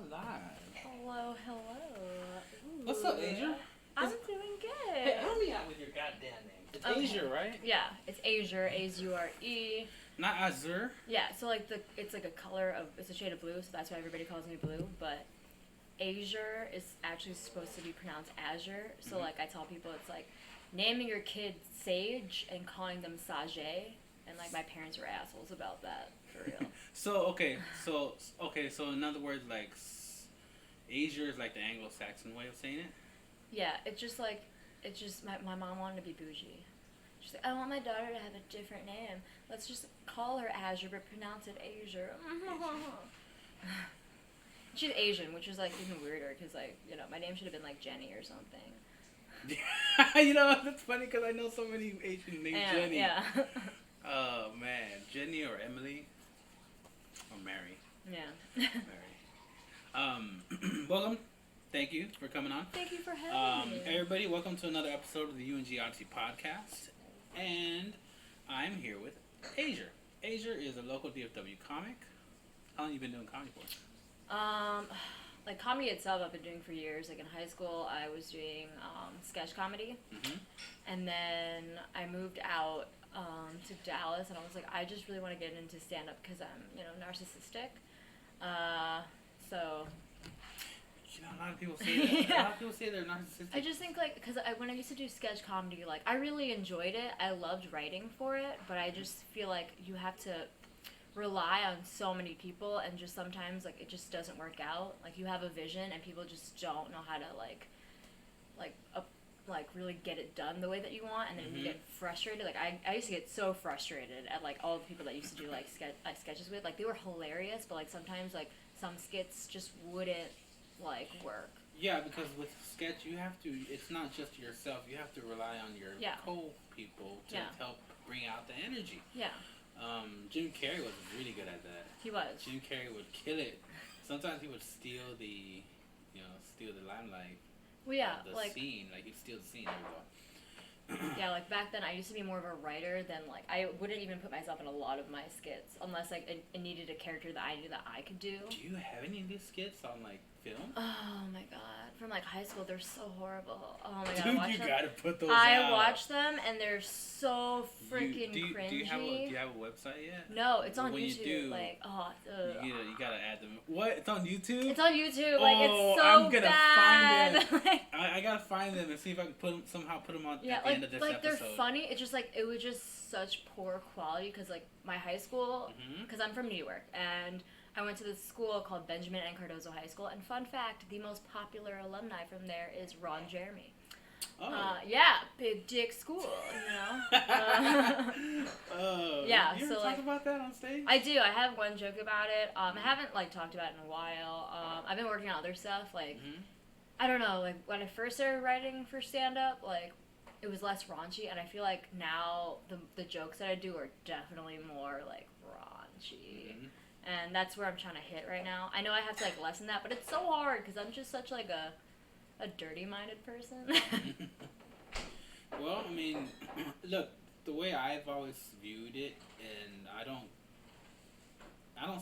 live. Hello, hello. Ooh. What's up, Azure? I'm doing good. Hey, help me out with your goddamn name. It's Azure, right? Yeah, it's Azure, A-Z-U-R-E. Not Azure. Yeah, so it's like a color of, it's a shade of blue, so that's why everybody calls me blue, but Azure is actually supposed to be pronounced Azure, so like I tell people it's like naming your kid Sage and calling them Sage, and like my parents were assholes about that, for real. So in other words, like Azure is like the Anglo-Saxon way of saying it. Yeah, it's just my mom wanted to be bougie. She's like, I want my daughter to have a different name. Let's just call her Azure, but pronounce it Azure. She's Asian, which is like even weirder, because like, you know, my name should have been like Jenny or something. You know, that's funny because I know so many Asian named Jenny. Yeah. Oh man, Jenny or Emily or Mary. Yeah. Mary. Welcome. Thank you for coming on. Thank you for having me. Everybody, welcome to another episode of the UNG Odyssey podcast. And I'm here with Azure. Azure is a local DFW comic. How long have you been doing comedy for? Like comedy itself I've been doing for years. Like in high school I was doing sketch comedy. Mm-hmm. And then I moved out to Dallas, and I was like, I just really want to get into stand-up because I'm, you know, narcissistic. So... You know, a lot of people say that. Yeah. A lot of people say they're narcissistic. I just think, like, because when I used to do sketch comedy, like, I really enjoyed it. I loved writing for it, but I just feel like you have to rely on so many people, and just sometimes, like, it just doesn't work out. Like, you have a vision, and people just don't know how to, like really get it done the way that you want, and then you get frustrated. Like, I used to get so frustrated at, like, all the people that I used to do, like, sketches with. Like, they were hilarious, but, like, sometimes, like, some skits just wouldn't, like, work. Yeah, because with sketch, you have to, it's not just yourself, you have to rely on your co-people to help bring out the energy. Yeah. Jim Carrey was really good at that. He was. Jim Carrey would kill it. Sometimes he would steal the limelight. Well, yeah, the like, scene, like he'd steal the scene. There we go. Yeah, like back then I used to be more of a writer than, like, I wouldn't even put myself in a lot of my skits unless, like, it needed a character that I knew that I could do. Do you have any of these skits on, like, film? Oh my god. From, like, high school, they're so horrible. Oh my god. Dude, you gotta put those out. I watch them and they're so freaking cringy. Do you have a website yet? No, it's on when YouTube. You do, like, you gotta add them. What? It's on YouTube? It's on YouTube. Like, it's so I'm gonna bad. find it. I gotta find them and see if I can somehow put them on at the end of this episode. They're funny. It's just like, it was just such poor quality because, like, my high school, because I'm from New York, and I went to this school called Benjamin and Cardozo High School, and fun fact, the most popular alumni from there is Ron Jeremy. Oh. Yeah, big dick school, you know? Yeah, you ever talk about that on stage? I do. I have one joke about it. I haven't, like, talked about it in a while. I've been working on other stuff, like, I don't know, like, when I first started writing for stand-up, like, it was less raunchy, and I feel like now the jokes that I do are definitely more, like, raunchy. And that's where I'm trying to hit right now. I know I have to, like, lessen that, but it's so hard because I'm just such, like, a dirty-minded person. Well, I mean, look, the way I've always viewed it, and I don't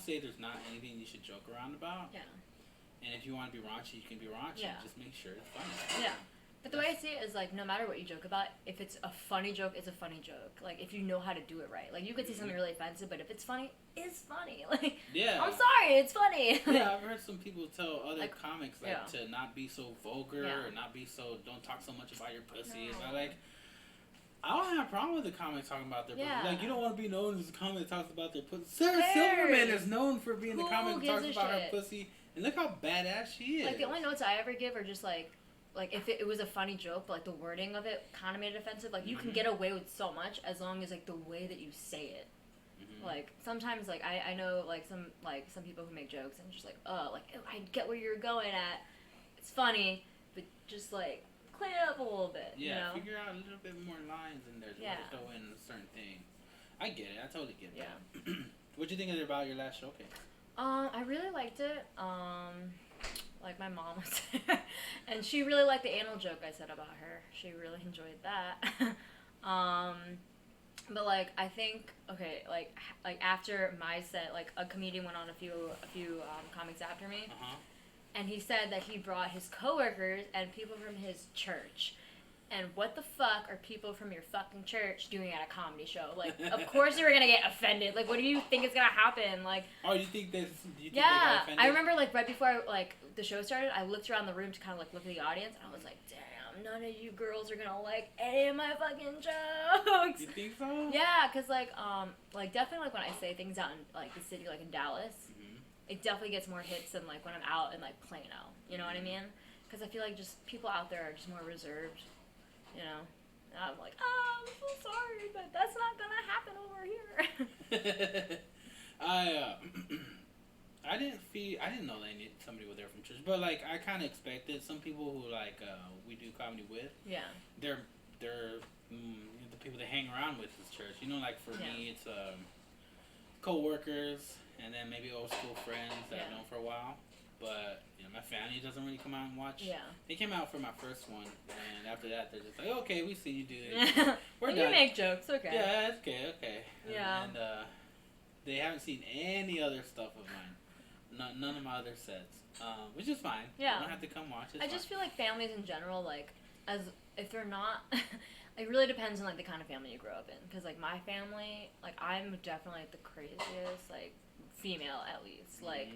say there's not anything you should joke around about. Yeah. And if you want to be raunchy, you can be raunchy. Yeah. Just make sure it's funny. Yeah. But the way I see it is, like, no matter what you joke about, if it's a funny joke, it's a funny joke. Like, if you know how to do it right. Like, you could say something really offensive, but if it's funny, it's funny. Like, yeah. I'm sorry, it's funny. Yeah, I've heard some people tell other like, comics, like, to not be so vulgar or not be so, don't talk so much about your pussy. No. It's I don't have a problem with the comics talking about their pussy. Like, you don't want to be known as a comic that talks about their pussy. Sarah Silverman is known for being the comic that talks about her pussy. And look how badass she is. Like, the only notes I ever give are just, like, if it was a funny joke, but, like, the wording of it kind of made it offensive. Like, you can get away with so much as long as, like, the way that you say it. Like, sometimes, like, I know, like, some people who make jokes and just, like, I get where you're going at. It's funny, but just, like, clean it up a little bit, yeah, you know? Figure out a little bit more lines in there to throw in a certain thing. I get it. I totally get it. Yeah. What'd you think about your last showcase? I really liked it. Like, my mom was there, and she really liked the anal joke I said about her. She really enjoyed that. But, like, I think, okay, like after my set, like, a comedian went on a few comics after me, and he said that he brought his coworkers and people from his church. And what the fuck are people from your fucking church doing at a comedy show? Like, of course they were gonna get offended. Like, what do you think is gonna happen? Like, oh, you think this? They yeah, got offended? I remember like right before like the show started, I looked around the room to kind of like look at the audience, and I was like, damn, none of you girls are gonna like any of my fucking jokes. You think so? Yeah, cause like definitely like when I say things out in like the city, like in Dallas, it definitely gets more hits than like when I'm out in like Plano. You know what I mean? Cause I feel like just people out there are just more reserved. You know, and I'm like, oh, I'm so sorry, but that's not gonna happen over here. I didn't know they needed somebody with there from church, but like I kind of expected some people who like we do comedy with. Yeah. They're the people they hang around with is church. You know, like for me, it's co-workers and then maybe old school friends that I've known for a while. But you know, my family doesn't really come out and watch. Yeah. They came out for my first one, and after that, they're just like, okay, we see you do it. We're done. You make jokes, okay. Yeah, it's okay. Yeah. And they haven't seen any other stuff of mine. None of my other sets, which is fine. Yeah. They don't have to come watch it. I just feel like families in general, like, as if they're not, it really depends on like the kind of family you grow up in. Because like my family, like I'm definitely like, the craziest, like female at least, like.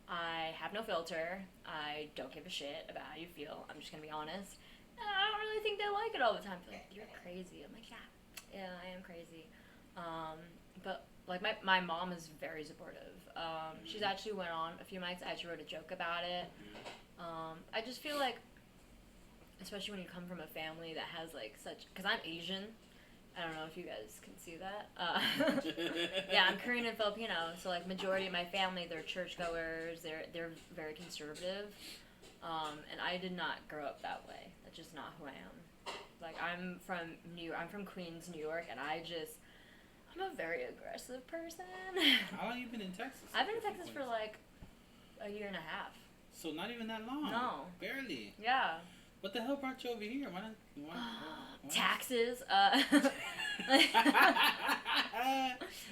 I have no filter. I don't give a shit about how you feel. I'm just gonna be honest. And I don't really think they like it all the time. They're like, you're crazy. I'm like, yeah, I am crazy. But like my mom is very supportive. She's actually went on a few nights. I actually wrote a joke about it. I just feel like, especially when you come from a family that has like such, because I'm Asian. I don't know if you guys can see that. Yeah, I'm Korean and Filipino, so like majority of my family, they're churchgoers. They're very conservative, and I did not grow up that way. That's just not who I am. Like I'm from Queens, New York, and I'm a very aggressive person. How long have you been in Texas? I've been in Texas for like a year and a half. So not even that long. No. Barely. Yeah. What the hell brought you over here? Why? Taxes.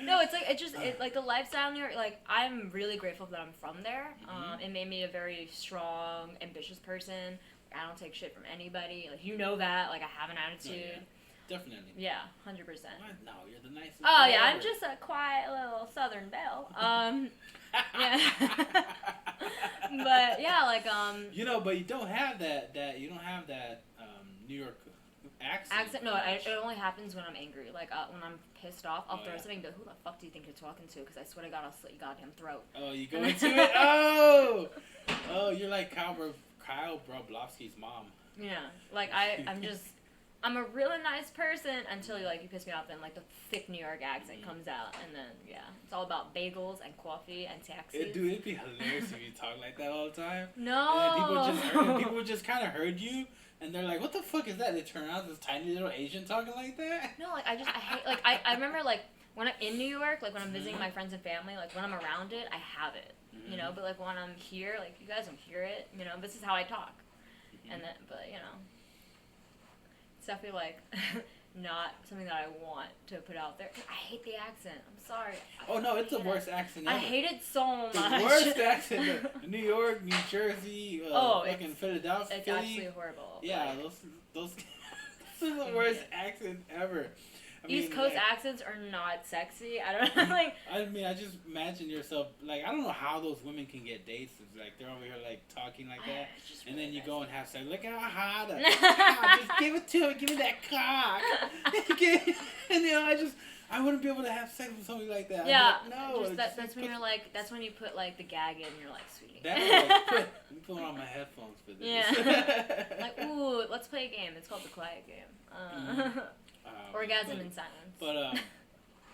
No, it's like like the lifestyle here. Like I'm really grateful that I'm from there. It made me a very strong, ambitious person. I don't take shit from anybody. Like you know that. Like I have an attitude. Oh, yeah. Definitely. Yeah, 100%. No, you're the nicest. Oh yeah, I'm just a quiet little Southern belle. Yeah. But yeah, like You know, but you don't have that. You don't have that New York accent. No, it only happens when I'm angry. Like when I'm pissed off, I'll throw something. But who the fuck do you think you're talking to? Because I swear to God, I'll slit your goddamn throat. Oh, you go into it. Oh, you're like Kyle Broblovsky's mom. Yeah, like I'm a really nice person until you piss me off, and like the thick New York accent comes out, and then it's all about bagels and coffee and taxis. Dude, it'd be hilarious if you talk like that all the time. No. And people just kind of heard you, and they're like, "What the fuck is that?" They turn out this tiny little Asian talking like that. No, like I hate like I remember like when I'm in New York, like when I'm visiting my friends and family, like when I'm around it, I have it, you know. But like when I'm here, like you guys don't hear it, you know. This is how I talk, and then but you know. It's definitely like not something that I want to put out there. I hate the accent. I'm sorry. Oh no, it's the worst accent ever. I hate it so much. The worst accent. New York, New Jersey, fucking Philadelphia. It's absolutely horrible. Yeah, those are the worst accents ever. East Coast accents are not sexy. I don't know. Like. I mean, I just imagine yourself like I don't know how those women can get dates. It's like they're over here like talking like that, and then you go and have sex. Look how hot! Just give it to me. Give me that cock. And I wouldn't be able to have sex with somebody like that. Yeah. Like, no. That's when you're like. That's when you put like the gag in. And you're like, sweetie. I'm putting on my headphones for this. Yeah. Like, ooh, let's play a game. It's called the Quiet Game. Orgasm in silence.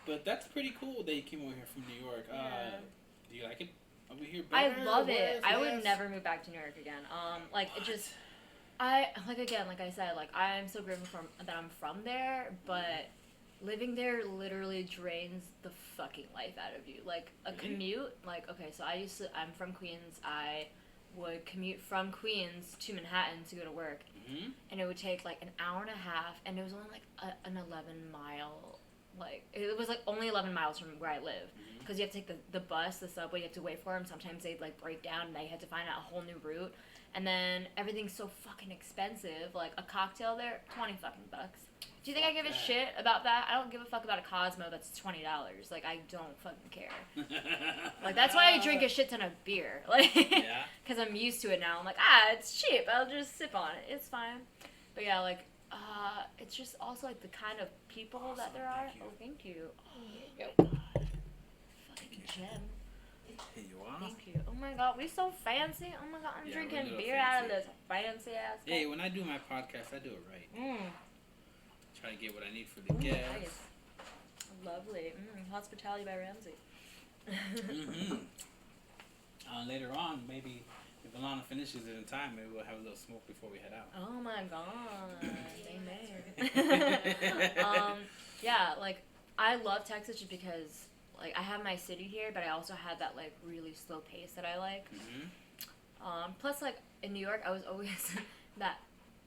But that's pretty cool that you came over here from New York. Do you like it over here? Better, I love it. I would never move back to New York again. Like it just, like I said, like I'm so grateful that I'm from there, but living there literally drains the fucking life out of you. Like a commute, like okay, so I'm from Queens. I would commute from Queens to Manhattan to go to work, and it would take like an hour and a half, and it was only like an 11-mile like, it was, like, only 11 miles from where I live. Because you have to take the bus, the subway, you have to wait for them. Sometimes they, like, break down, and they had to find out a whole new route. And then everything's so fucking expensive. Like, a cocktail there, $20 fucking bucks. Do you think I give a shit about that? I don't give a fuck about a Cosmo that's $20. Like, I don't fucking care. Like, that's why I drink a shit ton of beer. Like, because I'm used to it now. I'm like, it's cheap. I'll just sip on it. It's fine. But yeah, like, it's just also, like, the kind of people that there are. Oh, thank you. Oh, God. Fucking gem. Here you are. Thank you. Oh my god, we so fancy. Oh my god, I'm drinking beer out of this fancy ass cup. Hey, when I do my podcast, I do it right. Try to get what I need for the guests. Nice. Lovely. Hospitality by Ramsey. Later on, maybe if Alana finishes it in time, maybe we'll have a little smoke before we head out. Oh my god. Amen. Yeah, like, I love Texas just because, like, I have my city here, but I also have that, like, really slow pace that I like. Plus, like, in New York, I was always that,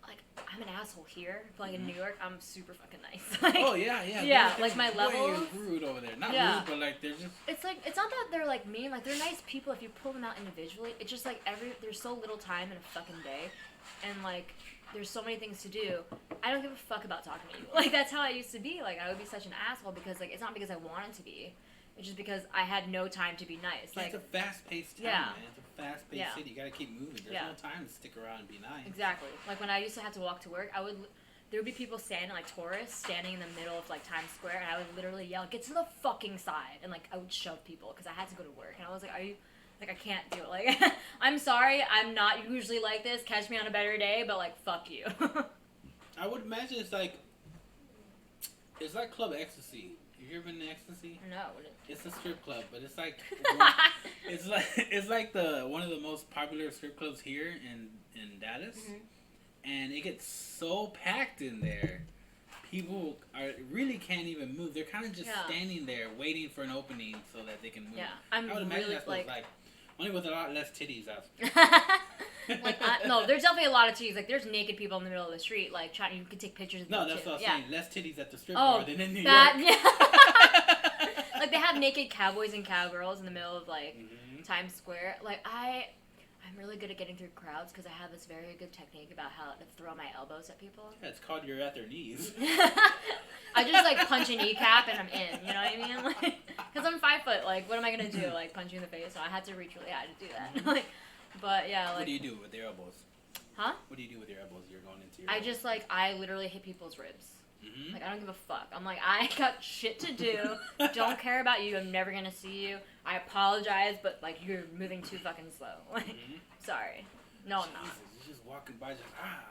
like, I'm an asshole here, but, like, in New York, I'm super fucking nice. Like, oh, yeah. Yeah, like, my level. Rude over there. Not rude, but, like, they're just... It's, like, it's not that they're, like, mean. Like, they're nice people if you pull them out individually. It's just, like, there's so little time in a fucking day. And, like, there's so many things to do. I don't give a fuck about talking to you. Like, that's how I used to be. Like, I would be such an asshole because, like, it's not because I wanted to be. It's just because I had no time to be nice. Like, it's a fast-paced town, man. It's a fast-paced city. You gotta keep moving. There's no time to stick around and be nice. Exactly. Like, when I used to have to walk to work, there would be people standing, like, tourists, standing in the middle of, like, Times Square, and I would literally yell, get to the fucking side. And, like, I would shove people because I had to go to work. And I was like, are you... Like, I can't do it. Like, I'm sorry, I'm not usually like this. Catch me on a better day, but, like, fuck you. I would imagine it's like Club Ecstasy. Have you ever been to Ecstasy? No. It's a strip club, but it's like it's like the one of the most popular strip clubs here in Dallas, and it gets so packed in there. People really can't even move. They're kind of just standing there waiting for an opening so that they can move. Yeah, I would imagine that's what it's like. Only with a lot less titties out. Like, no, there's definitely a lot of titties. Like, there's naked people in the middle of the street, like, you can take pictures of them. No, that's what I'm saying. Less titties at the strip bar than in New York. Yeah. Like, they have naked cowboys and cowgirls in the middle of, like, Times Square. Like, I'm really good at getting through crowds because I have this very good technique about how to throw my elbows at people. Yeah, it's called you're at their knees. I just, like, punch a kneecap and I'm in, you know what I mean? Like, because I'm 5 foot, like, what am I going to do? Like, punch you in the face? So I had to reach really high to do that. Like, but, yeah, like... What do you do with your elbows? Huh? What do you do with your elbows? You're going into your elbows? Just, like, I literally hit people's ribs. Like, I don't give a fuck. I'm like, I got shit to do. Don't care about you. I'm never going to see you. I apologize, but, like, you're moving too fucking slow. Like, sorry. No, I'm not. You're just walking by just,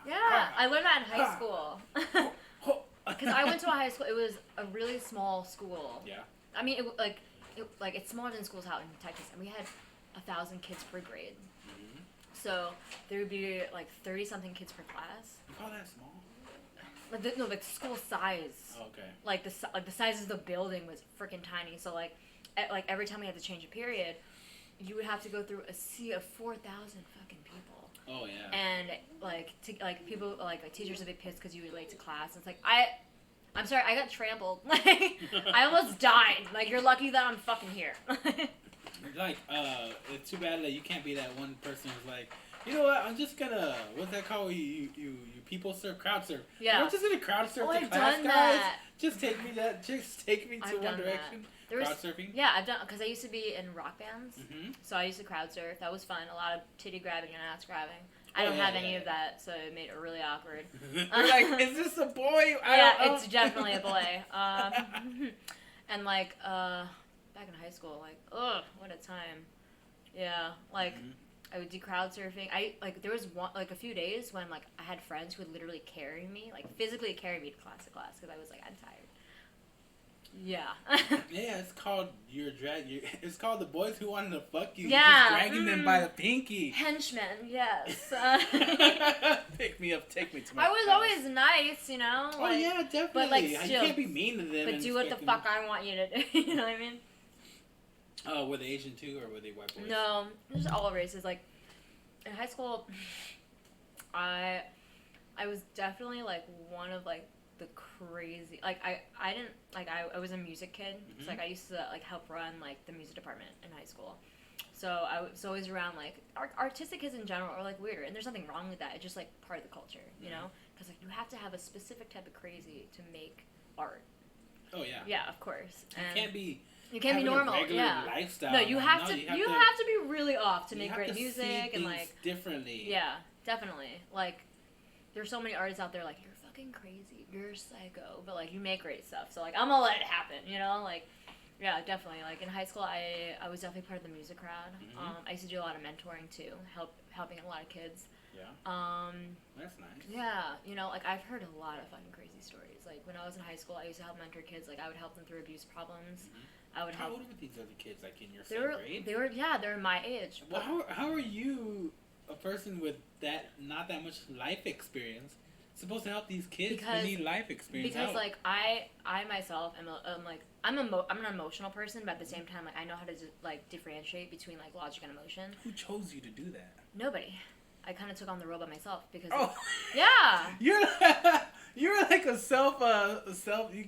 I learned that in high school. Because I went to a high school. It was a really small school. Yeah. I mean, it's smaller than schools out in Texas, and we had 1,000 kids per grade. So there would be like 30-something kids per class. You call that small? Like school size. Oh, okay. Like the size of the building was freaking tiny. So like every time we had to change a period, you would have to go through a sea of 4,000 fucking people. Oh yeah. And people like teachers would be pissed because you were late to class. It's like I'm sorry, I got trampled. Like I almost died. Like you're lucky that I'm fucking here. Like it's too bad that you can't be that one person who's like, you know what? I'm just gonna what's that called? You people surf, crowd surf. Yeah. I'm just gonna crowd surf the I've class, done guys. that. Just take me to one direction. Crowd surfing. Yeah, I've done because I used to be in rock bands, so I used to crowd surf. That was fun. A lot of titty grabbing and ass grabbing. I don't have any of that, so it made it really awkward. You're like, is this a boy? It's definitely a boy. And like back in high school, like, ugh, what a time. Yeah, like. I would do crowd surfing. There was a few days when like I had friends who would literally carry me, like physically carry me to class because I was like, I'm tired. Yeah. Yeah, it's called it's called the boys who wanted to fuck you. Yeah. You're just dragging them by the pinky. Henchmen, yes. Pick me up, take me to my I was house. always nice, you know. Oh yeah, definitely. But like still, you can't be mean to them. But do what the fuck I want you to do. You know what I mean? Oh, were they Asian too, or were they white boys? No, just all races. Like in high school, I was definitely like one of like the crazy, like, I didn't, like, I was a music kid, so, like, I used to, like, help run, like, the music department in high school. So I was always around, like, artistic kids in general are, like, weirder, and there's nothing wrong with that. It's just, like, part of the culture, you know? Because, like, you have to have a specific type of crazy to make art. Oh, yeah. Yeah, of course. And you can't be normal, lifestyle. No, you have to be really off to make great music see and, like, differently. Yeah, definitely. Like, there's so many artists out there, like, you're fucking crazy, you're psycho, but, like, you make great stuff, so, like, I'm gonna let it happen, you know? Like, yeah, definitely. Like, in high school, I was definitely part of the music crowd. I used to do a lot of mentoring, too, helping a lot of kids. Yeah. That's nice. Yeah, you know, like, I've heard a lot of fucking crazy stories. Like, when I was in high school, I used to help mentor kids. Like, I would help them through abuse problems. I would help. How old were these other kids, like, in your same grade? They were my age. Well, how are you, a person with not that much life experience, supposed to help these kids who need life experience? Because, like, I myself am I'm an emotional person, but at the same time, like, I know how to like differentiate between, like, logic and emotion. Who chose you to do that? Nobody. I kind of took on the role by myself because. Oh. Yeah. You're like a self. You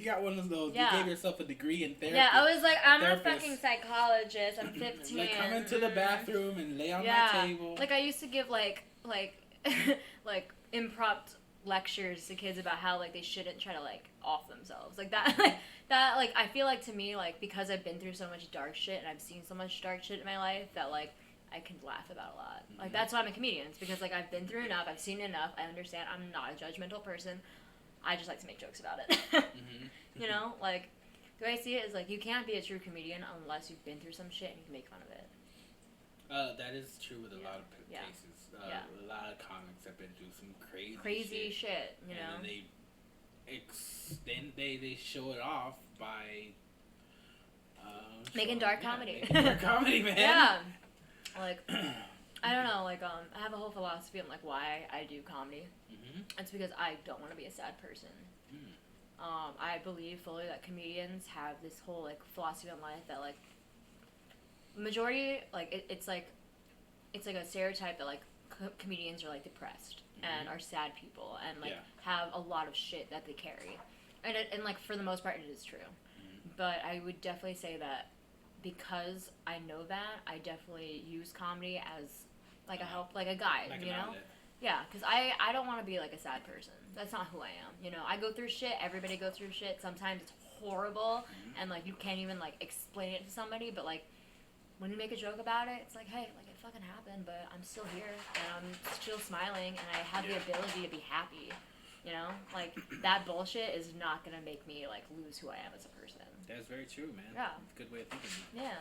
got one of those. Yeah. You gave yourself a degree in therapy. Yeah, I was like, I'm a fucking psychologist. I'm 15. Like, come into the bathroom and lay on my table. Like, I used to give like impromptu lectures to kids about how, like, they shouldn't try to, like, off themselves, like that. Like, I feel like, to me, like, because I've been through so much dark shit and I've seen so much dark shit in my life, that, like, I can laugh about a lot. Like, that's why I'm a comedian. It's because, like, I've been through enough, I've seen enough, I understand. I'm not a judgmental person. I just like to make jokes about it. You know, like, the way I see it is, like, you can't be a true comedian unless you've been through some shit and you can make fun of it. That is true with a lot of cases. A lot of comics have been through some crazy shit, you know. And they show it off by making dark comedy. Making dark comedy, man. Yeah. Like, I don't know. Like, I have a whole philosophy on, like, why I do comedy. It's because I don't want to be a sad person. I believe fully that comedians have this whole, like, philosophy on life that, like, majority, like, it's like a stereotype that, like, comedians are, like, depressed and are sad people and, like, have a lot of shit that they carry. And like, for the most part, it is true. But I would definitely say that because I know that, I definitely use comedy as, like, a help, like a guide, like you know? Outlet. Yeah, because I don't want to be, like, a sad person. That's not who I am, you know? I go through shit. Everybody goes through shit. Sometimes it's horrible, and, like, you can't even, like, explain it to somebody, but, like, when you make a joke about it, it's like, hey, like, it fucking happened, but I'm still here, and I'm still smiling, and I have the ability to be happy, you know? Like, that bullshit is not gonna make me, like, lose who I am as a person. That's very true, man. Yeah. It's a good way of thinking. Yeah.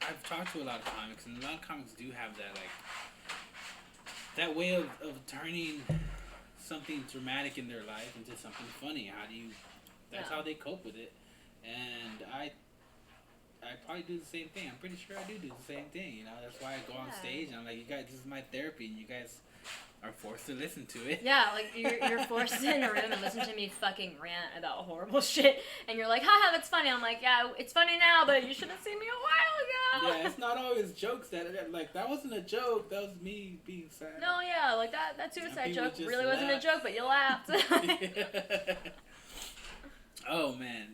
I've talked to a lot of comics, and a lot of comics do have that, like, that way of turning something dramatic in their life into something funny. That's how they cope with it. And I probably do the same thing. I'm pretty sure I do the same thing, you know. That's why I go on stage and I'm like, you guys, this is my therapy, and you guys are forced to listen to it. Yeah, like, you're forced to sit in a room and listen to me fucking rant about horrible shit, and you're like, haha, that's funny. I'm like, yeah, it's funny now, but you should have seen me a while ago. Yeah, it's not always jokes that wasn't a joke, that was me being sad. No, yeah, like, that suicide joke really laugh. wasn't a joke, but you laughed. Oh, man.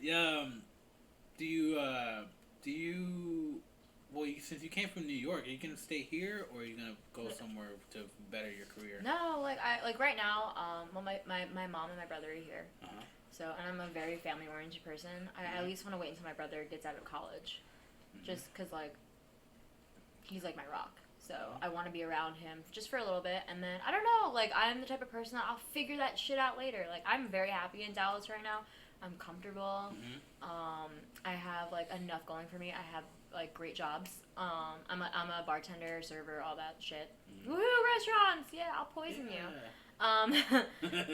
Since you came from New York, are you going to stay here, or are you going to go somewhere to better your career? No, like right now, well, my mom and my brother are here. So, and I'm a very family-oriented person. I at least want to wait until my brother gets out of college. Just because, like, he's, like, my rock. So, I want to be around him just for a little bit. And then, I don't know, like, I'm the type of person that I'll figure that shit out later. Like, I'm very happy in Dallas right now. I'm comfortable. I have, like, enough going for me. I have, like, great jobs. I'm a bartender, server, all that shit. Woohoo, restaurants! Yeah, I'll poison you.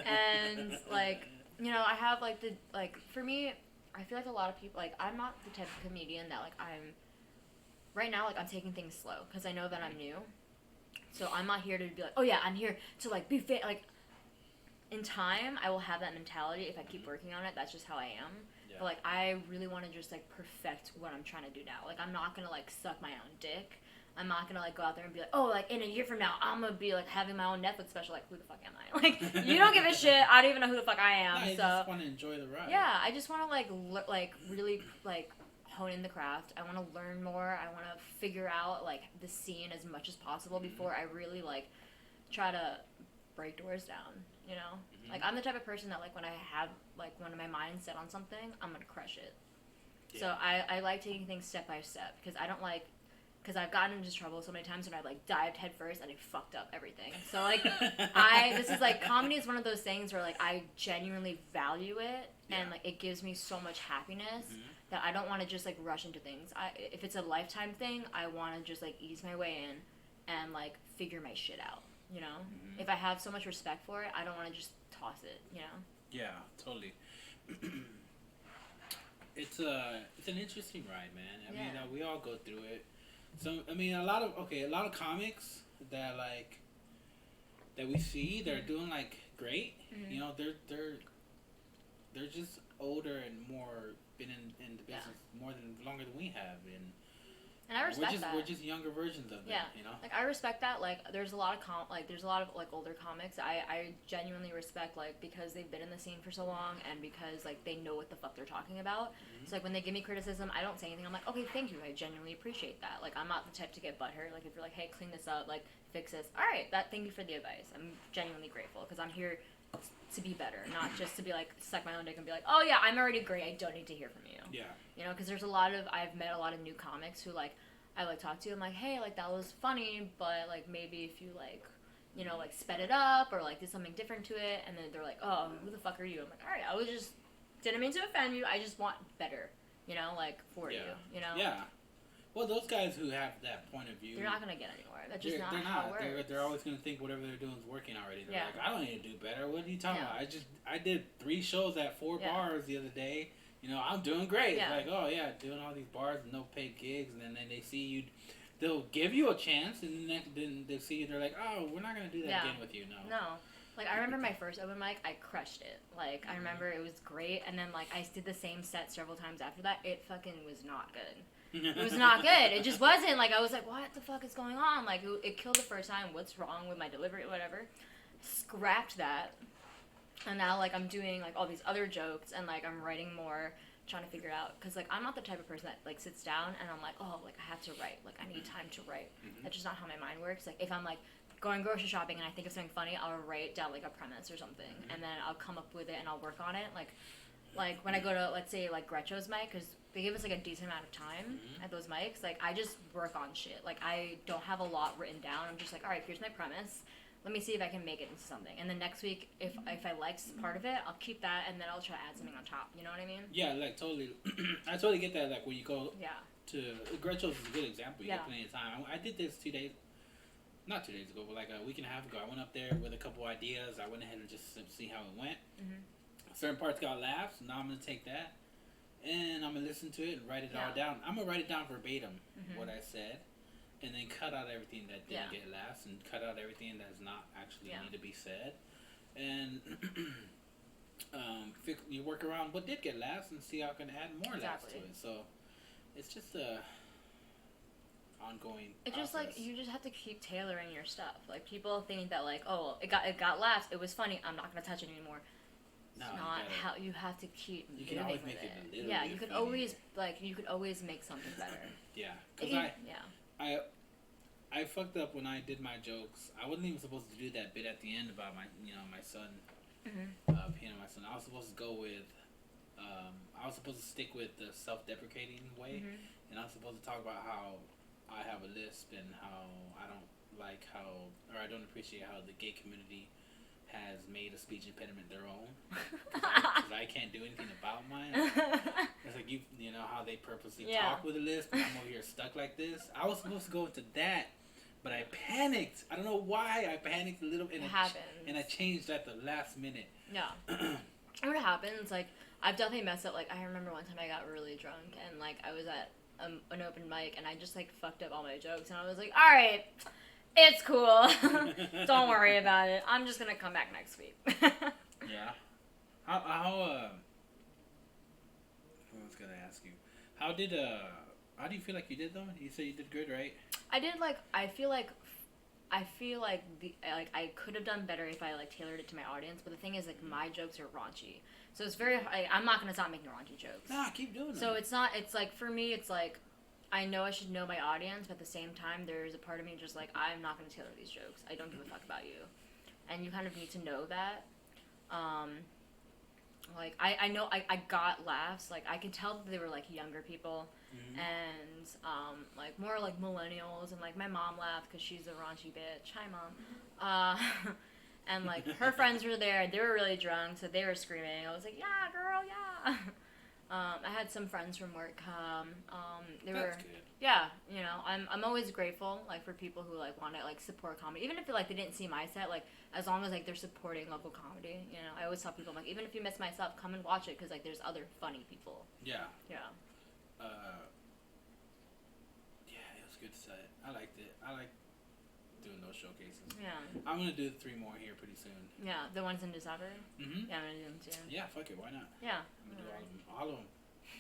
And, like, you know, I have, like, for me, I feel like a lot of people, like, I'm not the type of comedian that, like, right now, like, I'm taking things slow, because I know that I'm new. So I'm not here to be like, oh yeah, I'm here to, like, be like, in time, I will have that mentality if I keep working on it. That's just how I am. Yeah. But, like, I really want to just, like, perfect what I'm trying to do now. Like, I'm not going to, like, suck my own dick. I'm not gonna like go out there and be like, oh, like in a year from now, I'm gonna be like having my own Netflix special. Like, who the fuck am I? Like, you don't give a shit. I don't even know who the fuck I am. No, you so just want to enjoy the ride. Yeah, I just want to like really like hone in the craft. I want to learn more. I want to figure out like the scene as much as possible before I really like try to break doors down. You know, like I'm the type of person that like when I have like when my mind's set on something, I'm gonna crush it. Yeah. So I like taking things step by step because I don't like. Because I've gotten into trouble so many times when I like dived head first and I fucked up everything. So like this is like comedy is one of those things where like I genuinely value it and like it gives me so much happiness that I don't want to just like rush into things. If it's a lifetime thing, I want to just like ease my way in and like figure my shit out. You know, if I have so much respect for it, I don't want to just toss it. You know. Yeah, totally. It's an interesting ride, man. I mean, we all go through it. So I mean, a lot of comics that like that we see, they're doing like great. You know, they're just older and more been in the business longer than we have, and I respect that. We're just younger versions of them. Yeah, you know. Like I respect that. Like there's a lot of like older comics. I genuinely respect like because they've been in the scene for so long and because like they know what the fuck they're talking about. So like when they give me criticism, I don't say anything. I'm like, okay, thank you. I genuinely appreciate that. Like I'm not the type to get butthurt. Like if you're like, hey, clean this up, like fix this. All right, thank you for the advice. I'm genuinely grateful because I'm here to be better, not just to be like suck my own dick and be like, oh yeah, I'm already great. I don't need to hear from you. Yeah. You know, because I've met a lot of new comics who like I like talk to. I'm like, hey, like that was funny, but like maybe if you like, you know, like sped it up or like did something different to it, and then they're like, oh, who the fuck are you? I'm like, all right, I was just didn't mean to offend you. I just want better, you know, like for you, you know. Yeah. Well, those guys who have that point of view, they're not gonna get anywhere. That's just not how it works. They're always gonna think whatever they're doing is working already. They're like, I don't need to do better. What are you talking about? I did 3 shows at 4 bars the other day. You know, I'm doing great. Yeah. It's like, oh yeah, doing all these bars, no paid gigs, and then they see you. They'll give you a chance, and then they'll see you. They're like, oh, we're not gonna do that again with you. No. Like I remember my first open mic, I crushed it. Like I remember it was great, and then like I did the same set several times after that. It fucking was not good. It was not good. It just wasn't. Like I was like, what the fuck is going on? Like it killed the first time. What's wrong with my delivery? Whatever. Scrapped that, and now like I'm doing like all these other jokes, and like I'm writing more. Trying to figure it out because like I'm not the type of person that like sits down and I'm like, oh, like I have to write, like I need time to write. That's just not how my mind works. Like if I'm like going grocery shopping and I think of something funny, I'll write down like a premise or something, and then I'll come up with it and I'll work on it. Like when I go to, let's say, like Gretcho's mic, because they give us like a decent amount of time at those mics, like I just work on shit. Like I don't have a lot written down. I'm just like, all right, here's my premise. Let me see if I can make it into something. And then next week, if I like part of it, I'll keep that, and then I'll try to add something on top. You know what I mean? Yeah, like totally. I totally get that. Like when you go to Gretcho's is a good example. You get plenty of time. I did this 2 days, not 2 days ago, but like a week and a half ago. I went up there with a couple ideas. I went ahead and just see how it went. Certain parts got laughs. Now I'm gonna take that, and I'm gonna listen to it and write it all down. I'm gonna write it down verbatim what I said. And then cut out everything that didn't get laughs, and cut out everything that's not actually need to be said, and you work around what did get laughs and see how I can add more laughs to it. So it's just a ongoing. It's just like you just have to keep tailoring your stuff. Like people think that like, oh, it got laughs, it was funny, I'm not gonna touch it anymore. No, it's not how you have to keep. You can always make it a little. Yeah, you could always make something better. Yeah, because I fucked up when I did my jokes. I wasn't even supposed to do that bit at the end about my son, peeing on my son. I was supposed to go with, I was supposed to stick with the self-deprecating way, and I was supposed to talk about how I have a lisp and how I don't I don't appreciate how the gay community has made a speech impediment their own, because I can't do anything about mine. It's like you know how they purposely talk with a lisp, and I'm over here stuck like this. I was supposed to go into that, but I panicked. I don't know why. I panicked a little, and it happens. And I changed at the last minute. Yeah. What happens? Like I've definitely messed up. Like I remember one time I got really drunk, and like I was at an open mic, and I just like fucked up all my jokes, and I was like, all right. It's cool. Don't worry about it. I'm just gonna come back next week. Yeah. How I was gonna ask you. How do you feel like you did though? You said you did good, right? I did I feel like I could have done better if I tailored it to my audience. But the thing is, my jokes are raunchy, so it's very. I'm not gonna stop making raunchy jokes. Nah, keep doing it. So it's not. It's for me. It's I know I should know my audience, but at the same time, there's a part of me just I'm not gonna tailor these jokes. I don't give a fuck about you, and you kind of need to know that. I know I got laughs. I could tell that they were younger people, and more millennials, and my mom laughed because she's a raunchy bitch. Hi, mom. And her friends were there. They were really drunk, so they were screaming. I was like, yeah, girl, yeah. I had some friends from work come. That's good. Yeah, I'm always grateful for people who want to support comedy, even if they didn't see my set, as long as they're supporting local comedy. I always tell people even if you miss my stuff, come and watch it because there's other funny people. Yeah. Yeah. Yeah, it was good set. I liked it. I like doing those showcases. Yeah. I'm gonna do 3 more here pretty soon. Yeah, the ones in December. Mhm. Yeah, I'm gonna do them too. Yeah, fuck it, why not? Yeah. I'm gonna do all of them.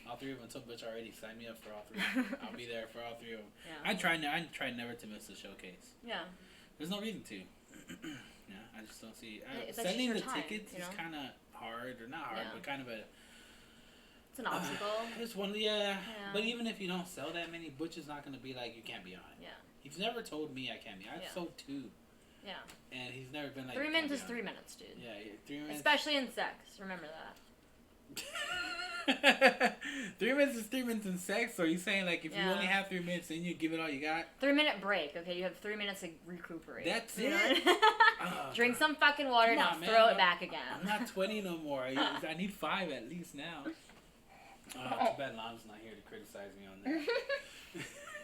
All 3 of them. Some bitch already signed me up for all 3. I'll be there for all 3 of them. Yeah. I try never to miss a showcase. Yeah. There's no reason to. Yeah, I just don't see. It's sending the time, tickets is kind of hard, or not hard, but kind of a. It's an obstacle. It's one, yeah. But even if you don't sell that many, Butch is not gonna be you can't be on. Yeah. He's never told me I can't be. I've sold 2. Yeah. And he's never been 3 minutes is 3 minutes, dude. Yeah, 3 minutes. Especially in sex. Remember that. 3 minutes is 3 minutes in sex, so are you saying if you only have 3 minutes, then you give it all you got? 3-minute break, okay? You have 3 minutes to recuperate. That's it? Drink some fucking water, now throw it back again. I'm not 20 no more. I need 5 at least now. Too bad Mom's not here to criticize me on that.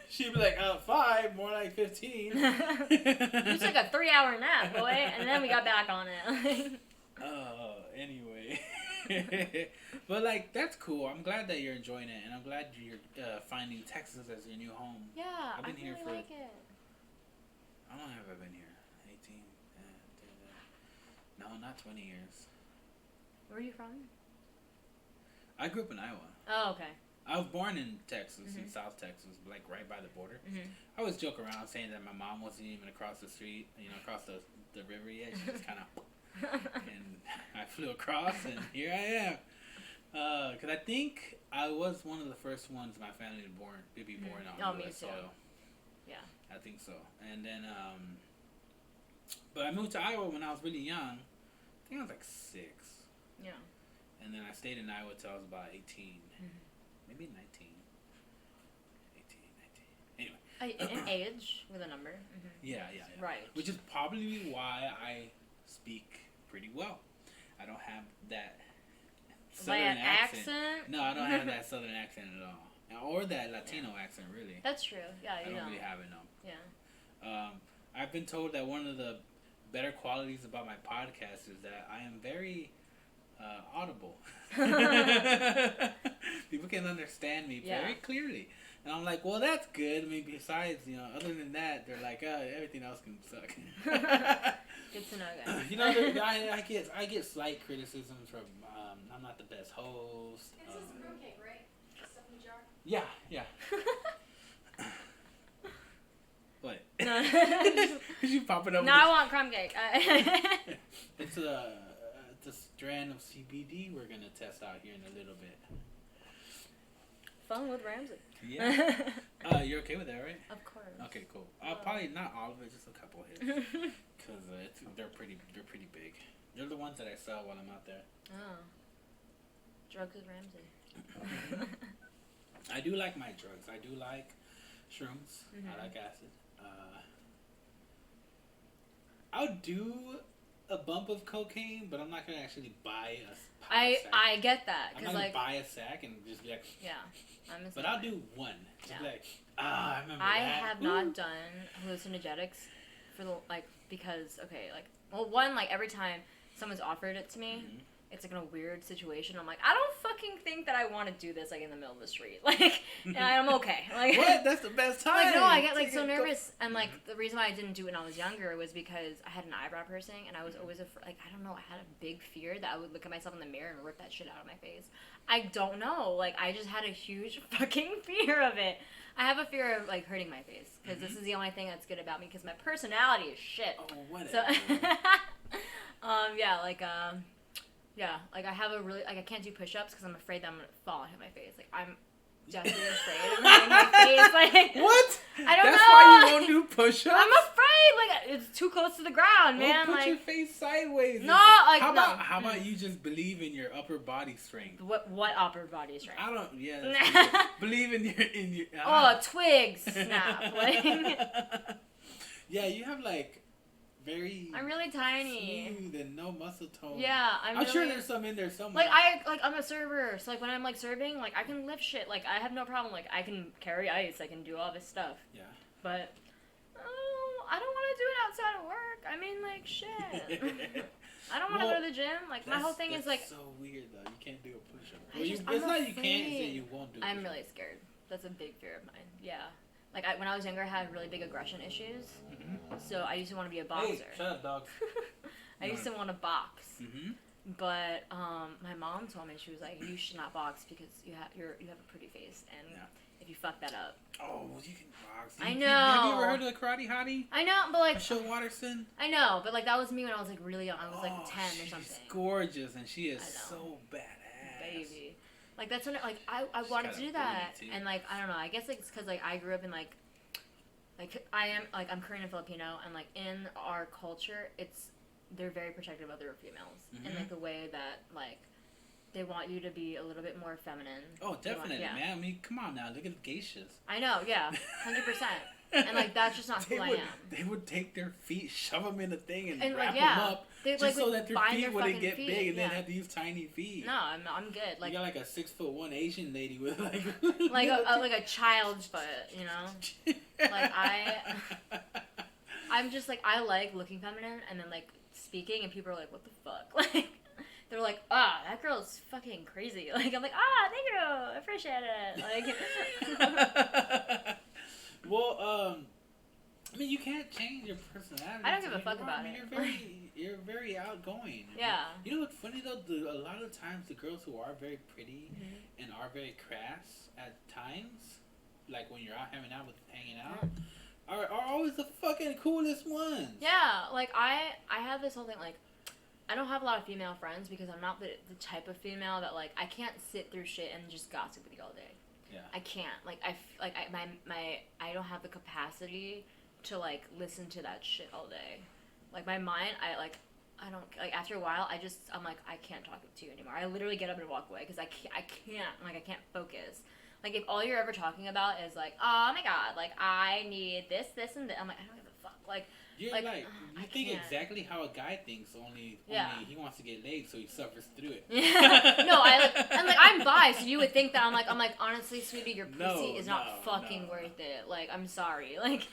She'd be like, 5, more like 15. You took a 3-hour nap, boy, and then we got back on it. Anyway. But that's cool. I'm glad that you're enjoying it, and I'm glad you're finding Texas as your new home. Yeah, I've been here for. Like it. How long have I been here? 18. No, not 20 years. Where are you from? I grew up in Iowa. Oh, okay. I was born in Texas, in South Texas, right by the border. I always joke around saying that my mom wasn't even across the street, across the river yet. She just kind of, and I flew across, and here I am. Because I think I was one of the first ones in my family to be born on U.S. soil. Yeah. I think so. And then, but I moved to Iowa when I was really young. I think I was 6. Yeah. And then I stayed in Iowa till I was about 18. Maybe 19. 18, 19. Anyway. An age with a number. Yeah. Right. Which is probably why I speak pretty well. I don't have that Southern accent. No, I don't have that Southern accent at all. Or that Latino accent, really. That's true. Yeah, you don't. don't Really have it, no. Yeah. I've been told that one of the better qualities about my podcast is that I am very audible. People can understand me very clearly. And I'm like, well, that's good. I mean, besides, other than that, they're like, everything else can suck. Good to know, guys. I get slight criticisms from, I'm not the best host. This is the crumb cake, right? The stuff in the jar? Yeah. What? No. You popping up? No, I want crumb cake. It's a strand of CBD we're gonna test out here in a little bit. Fun with Ramsey. Yeah. You're okay with that, right? Of course. Okay, cool. Probably not all of it, just a couple hits, because they're pretty big. They're the ones that I sell while I'm out there. Oh. Drugs with Ramsey. I do like my drugs. I do like shrooms. I like acid. I'll do a bump of cocaine, but I'm not gonna actually buy a sack. I get that, I'm not gonna buy a sack and just be like. Yeah, I'm. But I'll do one. Just be like, I remember that. I have not done hallucinogenics for because one every time someone's offered it to me. It's in a weird situation. I'm like, I don't fucking think that I want to do this in the middle of the street. And I'm okay. What? That's the best time. No, I get so nervous. And the reason why I didn't do it when I was younger was because I had an eyebrow piercing, and I was always I don't know. I had a big fear that I would look at myself in the mirror and rip that shit out of my face. I don't know. I just had a huge fucking fear of it. I have a fear of like hurting my face because this is the only thing that's good about me because my personality is shit. Oh, whatever. So, yeah, like I have a really like I can't do push-ups because I'm afraid that I'm gonna fall and hit my face. Like I'm definitely afraid of hitting my face. Like what? I don't know. That's why you won't do push-ups. I'm afraid. Like it's too close to the ground, man. Well, put like your face sideways. no, like how about you just believe in your upper body strength? What upper body strength? I don't. Yeah. Believe in your. Twig snap. Like yeah, you have like. I'm really tiny. Smooth and no muscle tone. Yeah, I'm really, sure there's some in there somewhere. Like I'm a server, so like when I'm like serving, like I can lift shit. Like I have no problem. Like I can carry ice. I can do all this stuff. Yeah. But I don't want to do it outside of work. I mean, like shit. I don't want to go to the gym. Like my whole thing is like. So weird though. You can't do a push-up. It's not you can't. It's that you won't do. I'm really scared. That's a big fear of mine. Yeah. Like when I was younger, I had really big aggression issues. Mm-hmm. So I used to want to be a boxer. Hey, shut up, dog. I used to want to box. Mm-hmm. But my mom told me, she was like, you should not box because you have a pretty face, and if you fuck that up. Oh, you can box. I know. Have you ever heard of the Karate Hottie? I know, but like Michelle Watterson. I know, but like that was me when I was like really young. I was like 10 or something. She's gorgeous, and she is so badass. Baby. Like that's when I wanted to do that, and like I don't know. I guess like, it's because like I grew up in like I'm Korean and Filipino, and like in our culture, they're very protective of their females, in like the way that like they want you to be a little bit more feminine. Oh, definitely, man. I mean, come on now, look at the geishas. I know, yeah, 100%. And like that's just not who I am. They would take their feet, shove them in a thing, and wrap like, them up, just so that their feet their wouldn't get feet, big, and then have these tiny feet. No, I'm good. Like you got like a 6'1" Asian lady with like like a child's foot, you know. Like I'm just like I like looking feminine, and then like speaking, and people are like, "What the fuck?" Like they're like, that girl's fucking crazy. Like I'm like, thank you, I appreciate it. Like. Well, I mean, you can't change your personality. I don't give a fuck about it. You're very outgoing. Yeah. You know what's funny though? A lot of times the girls who are very pretty and are very crass at times, like when you're out hanging out, are always the fucking coolest ones. Yeah, like I have this whole thing like. I don't have a lot of female friends because I'm not the type of female that like I can't sit through shit and just gossip with you all day. Yeah. I can't. Like I don't have the capacity to like listen to that shit all day. Like my mind, I don't like after a while I'm like I can't talk to you anymore. I literally get up and walk away because I can't focus. Like if all you're ever talking about is like, oh my god, like I need this and this, I'm like I don't give a fuck. Like you're like you think exactly how a guy thinks, only he wants to get laid, so he suffers through it. No, I'm bi, so you would think that I'm like honestly, sweetie, your pussy is not fucking worth it. Like I'm sorry, like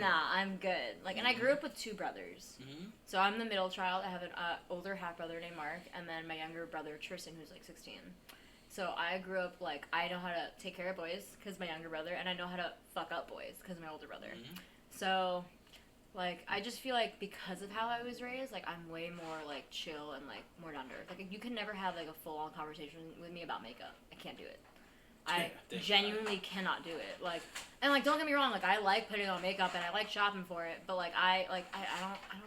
nah, I'm good. Like, and I grew up with two brothers, so I'm the middle child. I have an older half brother named Mark, and then my younger brother Tristan, who's like 16. So I grew up like I know how to take care of boys because my younger brother, and I know how to fuck up boys because my older brother. So. Like, I just feel like because of how I was raised, like, I'm way more, like, chill and, like, more down to earth. Like, you can never have, like, a full-on conversation with me about makeup. I can't do it. I genuinely cannot do it. Like, and, like, don't get me wrong. Like, I like putting on makeup and I like shopping for it. But, like, I don't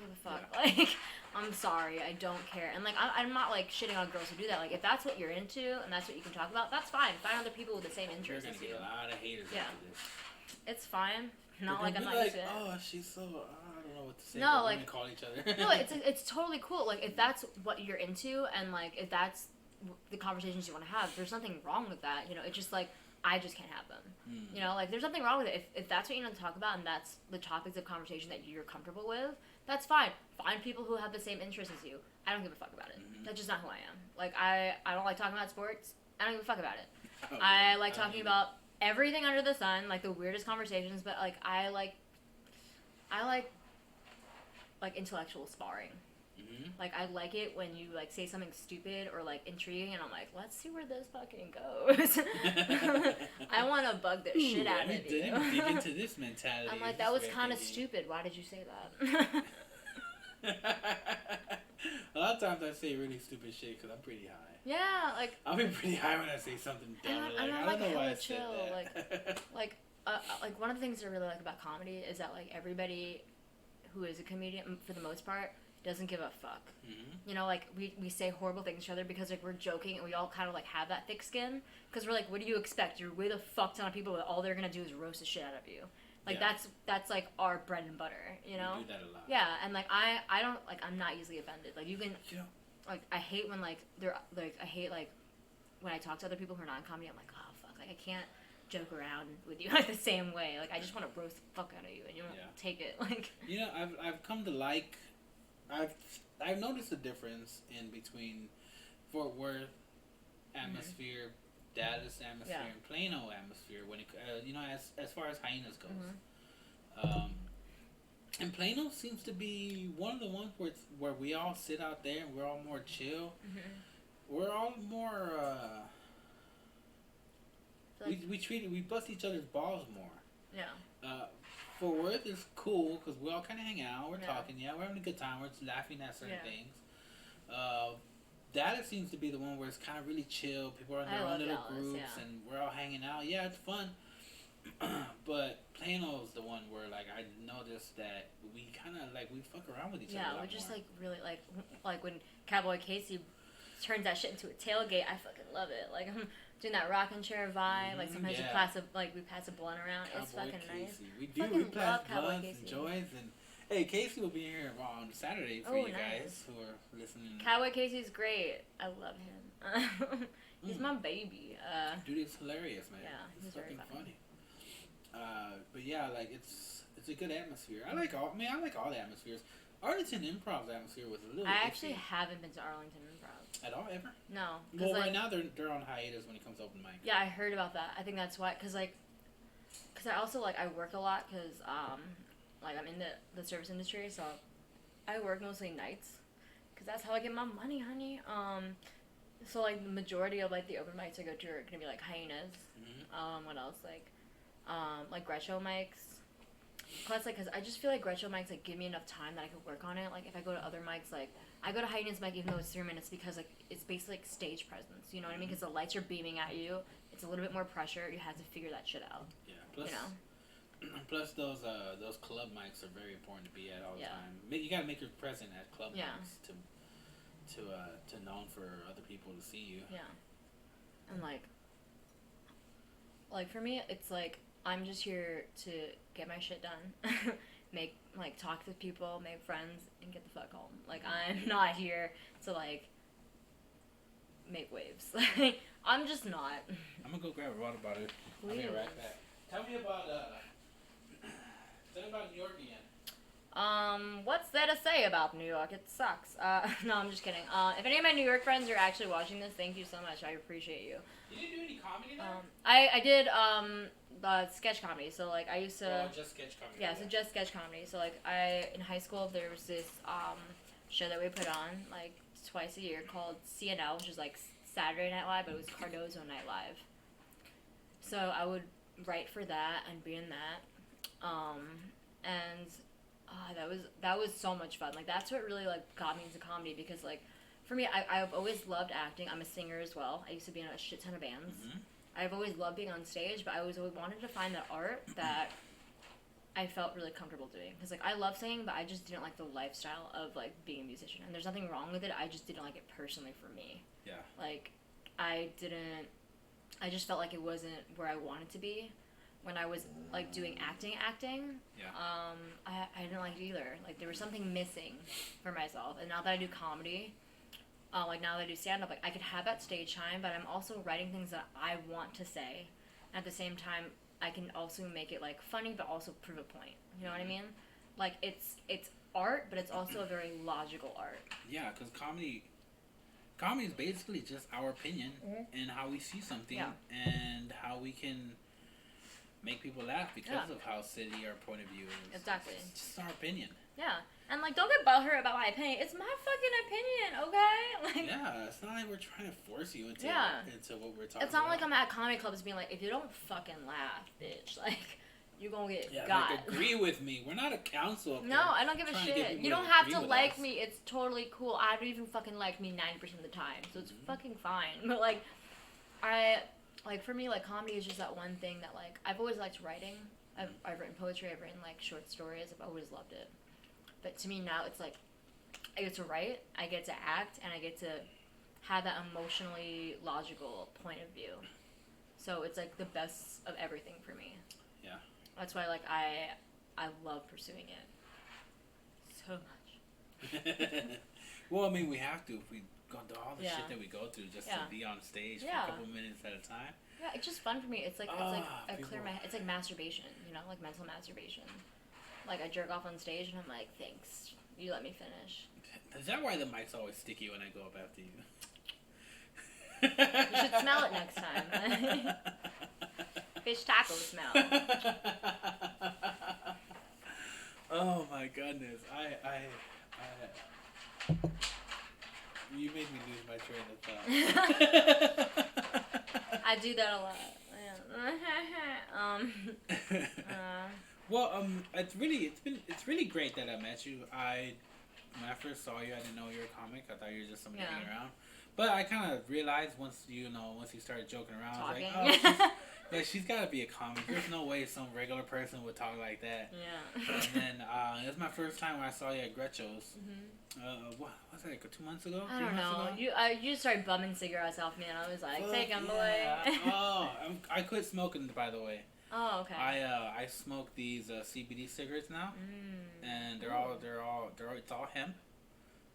give a fuck. Yeah. Like, I'm sorry. I don't care. And, like, I'm not, like, shitting on girls who do that. Like, if that's what you're into and that's what you can talk about, that's fine. Find other people with the same interests as you. You're going to get a lot of haters after this. It's fine. Not like I'm not used to it. Oh, she's so. I don't know what to say. No, like call each other. No, it's totally cool. Like if that's what you're into, and like if that's the conversations you want to have, there's nothing wrong with that. You know, it's just like I just can't have them. You know, like there's nothing wrong with it. If that's what you want to talk about, and that's the topics of conversation that you're comfortable with, that's fine. Find people who have the same interests as you. I don't give a fuck about it. That's just not who I am. Like I don't like talking about sports. I don't give a fuck about it. I like talking about everything under the sun, like the weirdest conversations, but like I like intellectual sparring. Like I like it when you like say something stupid or like intriguing, and I'm like, let's see where this fucking goes. I want to bug the shit out of you. Let me dig into this mentality. I'm like, that was kind of stupid. Why did you say that? A lot of times I say really stupid shit because I'm pretty high. Yeah, like I'll be pretty high when I say something dumb. I don't know why I said that. Like like one of the things I really like about comedy is that like everybody who is a comedian for the most part doesn't give a fuck. Mm-hmm. You know, like we say horrible things to each other because like we're joking and we all kind of like have that thick skin because we're like, what do you expect? You're way the fuck ton of people that all they're gonna do is roast the shit out of you. Like that's like our bread and butter, you know? We do that a lot. Yeah, and like I don't like I'm not easily offended. Like you can like I hate when like they're like I hate like when I talk to other people who are non-comedy, I'm like, oh fuck, like I can't joke around with you like the same way. Like I just want to roast the fuck out of you and you don't take it. Like you know, I've come to like I've noticed a difference in between Fort Worth atmosphere, Dallas atmosphere, and Plano atmosphere when it you know as far as Hyenas goes. And Plano seems to be one of the ones where we all sit out there and we're all more chill. We're all more we bust each other's balls more. Yeah. Fort Worth is cool because we all kind of hang out. We're talking. We're having a good time. We're just laughing at certain things. Dallas seems to be the one where it's kind of really chill. People are in their own little groups and we're all hanging out. Yeah, it's fun. But Plano's the one where like I noticed that we kind of like we fuck around with each other. Yeah, we're just like really like when Cowboy Casey turns that shit into a tailgate. I fucking love it. Like I'm doing that rocking chair vibe. Like sometimes we pass a blunt around. Cowboy it's fucking Casey. nice. We do. We pass blunts and joints and. Hey, Casey will be here on Saturday for you guys who are listening. Cowboy Casey's great. I love him. He's my baby. Dude, it's hilarious, man. Yeah, he's fucking funny. But yeah, like it's a good atmosphere. I like all the atmospheres. Arlington Improv's atmosphere was a little. I actually haven't been to Arlington Improv at all ever. No. Well, right now they're on hiatus when it comes to open mic. Yeah, I heard about that. I think that's why, cause I also like I work a lot, cause like I'm in the service industry, so I work mostly nights, cause that's how I get my money, honey. So like the majority of like the open mics I go to are gonna be like Hyenas. What else like Gretcho mics. Plus, like, cause I just feel like Gretcho mics like give me enough time that I could work on it. Like if I go to other mics, like I go to Hyenas mic even though it's 3 minutes because like it's basically like stage presence. You know what I mean? Cause the lights are beaming at you. It's a little bit more pressure. You have to figure that shit out. Yeah. Plus, you know. Plus those club mics are very important to be at all the time. You gotta make your present at club mics to known for other people to see you. Yeah. And like for me, it's like I'm just here to get my shit done, talk to people, make friends, and get the fuck home. Like I'm not here to like make waves. I'm just not. I'm gonna go grab a water bottle. I'll be right back. Tell me about New York again. What's there to say about New York? It sucks. No, I'm just kidding. If any of my New York friends are actually watching this, thank you so much. I appreciate you. You didn't do any comedy there? I did, sketch comedy. So, like, I used to... Oh, just sketch comedy. Yeah, so just sketch comedy. So, like, in high school, there was this, show that we put on, like, twice a year called CNL, which is, like, Saturday Night Live, but it was Cardozo Night Live. So, I would write for that and be in that. That was so much fun. Like, that's what really, like, got me into comedy because, like, for me, I've always loved acting. I'm a singer as well. I used to be in a shit ton of bands. I've always loved being on stage, but I always wanted to find that art that I felt really comfortable doing. Because, like, I love singing, but I just didn't like the lifestyle of, like, being a musician. And there's nothing wrong with it. I just didn't like it personally for me. Yeah. Like, I just felt like it wasn't where I wanted to be. When I was, like, doing acting, yeah. I didn't like it either. Like, there was something missing for myself. And now that I do comedy, like, now that I do stand-up, like, I could have that stage time, but I'm also writing things that I want to say. And at the same time, I can also make it, like, funny, but also prove a point. You know what I mean? Like, it's art, but it's also a very logical art. Yeah, because comedy is basically just our opinion and how we see something and how we can... make people laugh because of how silly our point of view is. Exactly. It's just our opinion. Yeah. And, like, don't get butthurt about my opinion. It's my fucking opinion, okay? Like, yeah, it's not like we're trying to force you into what we're talking about. It's not like I'm at comedy clubs being like, if you don't fucking laugh, bitch, like, you're gonna get got. Like, agree with me. We're not a council. No, I don't give a shit. You don't have to like me. It's totally cool. I don't even fucking like me 90% of the time. So it's fucking fine. But, like, like for me, like comedy is just that one thing that like I've always liked writing. I've written poetry. I've written like short stories. I've always loved it. But to me now, it's like I get to write, I get to act, and I get to have that emotionally logical point of view. So it's like the best of everything for me. Yeah. That's why like I love pursuing it so much. Well, I mean, we have to if we go through all the Yeah. shit that we go through just Yeah. to be on stage Yeah. for a couple minutes at a time. Yeah, it's just fun for me. It's like I people- clear my head. It's like masturbation, you know, like mental masturbation. Like I jerk off on stage and I'm like, thanks, you let me finish. Is that why the mic's always sticky when I go up after you? You should smell it next time. Fish taco smell. Oh my goodness. You made me lose my train of thought. I do that a lot. Yeah. Well, it's really great that I met you. When I first saw you, I didn't know you were a comic. I thought you were just somebody hanging around. But I kind of realized once you started joking around, Talking. I was like, oh, she's got to be a comic. There's no way some regular person would talk like that. Yeah. And then it was my first time when I saw you at Gretcho's. What was that, like 2 months ago? I don't know. You started bumming cigarettes off me, and I was like, take them away. Oh, I quit smoking, by the way. Oh, okay. I smoke these CBD cigarettes now, and it's all hemp.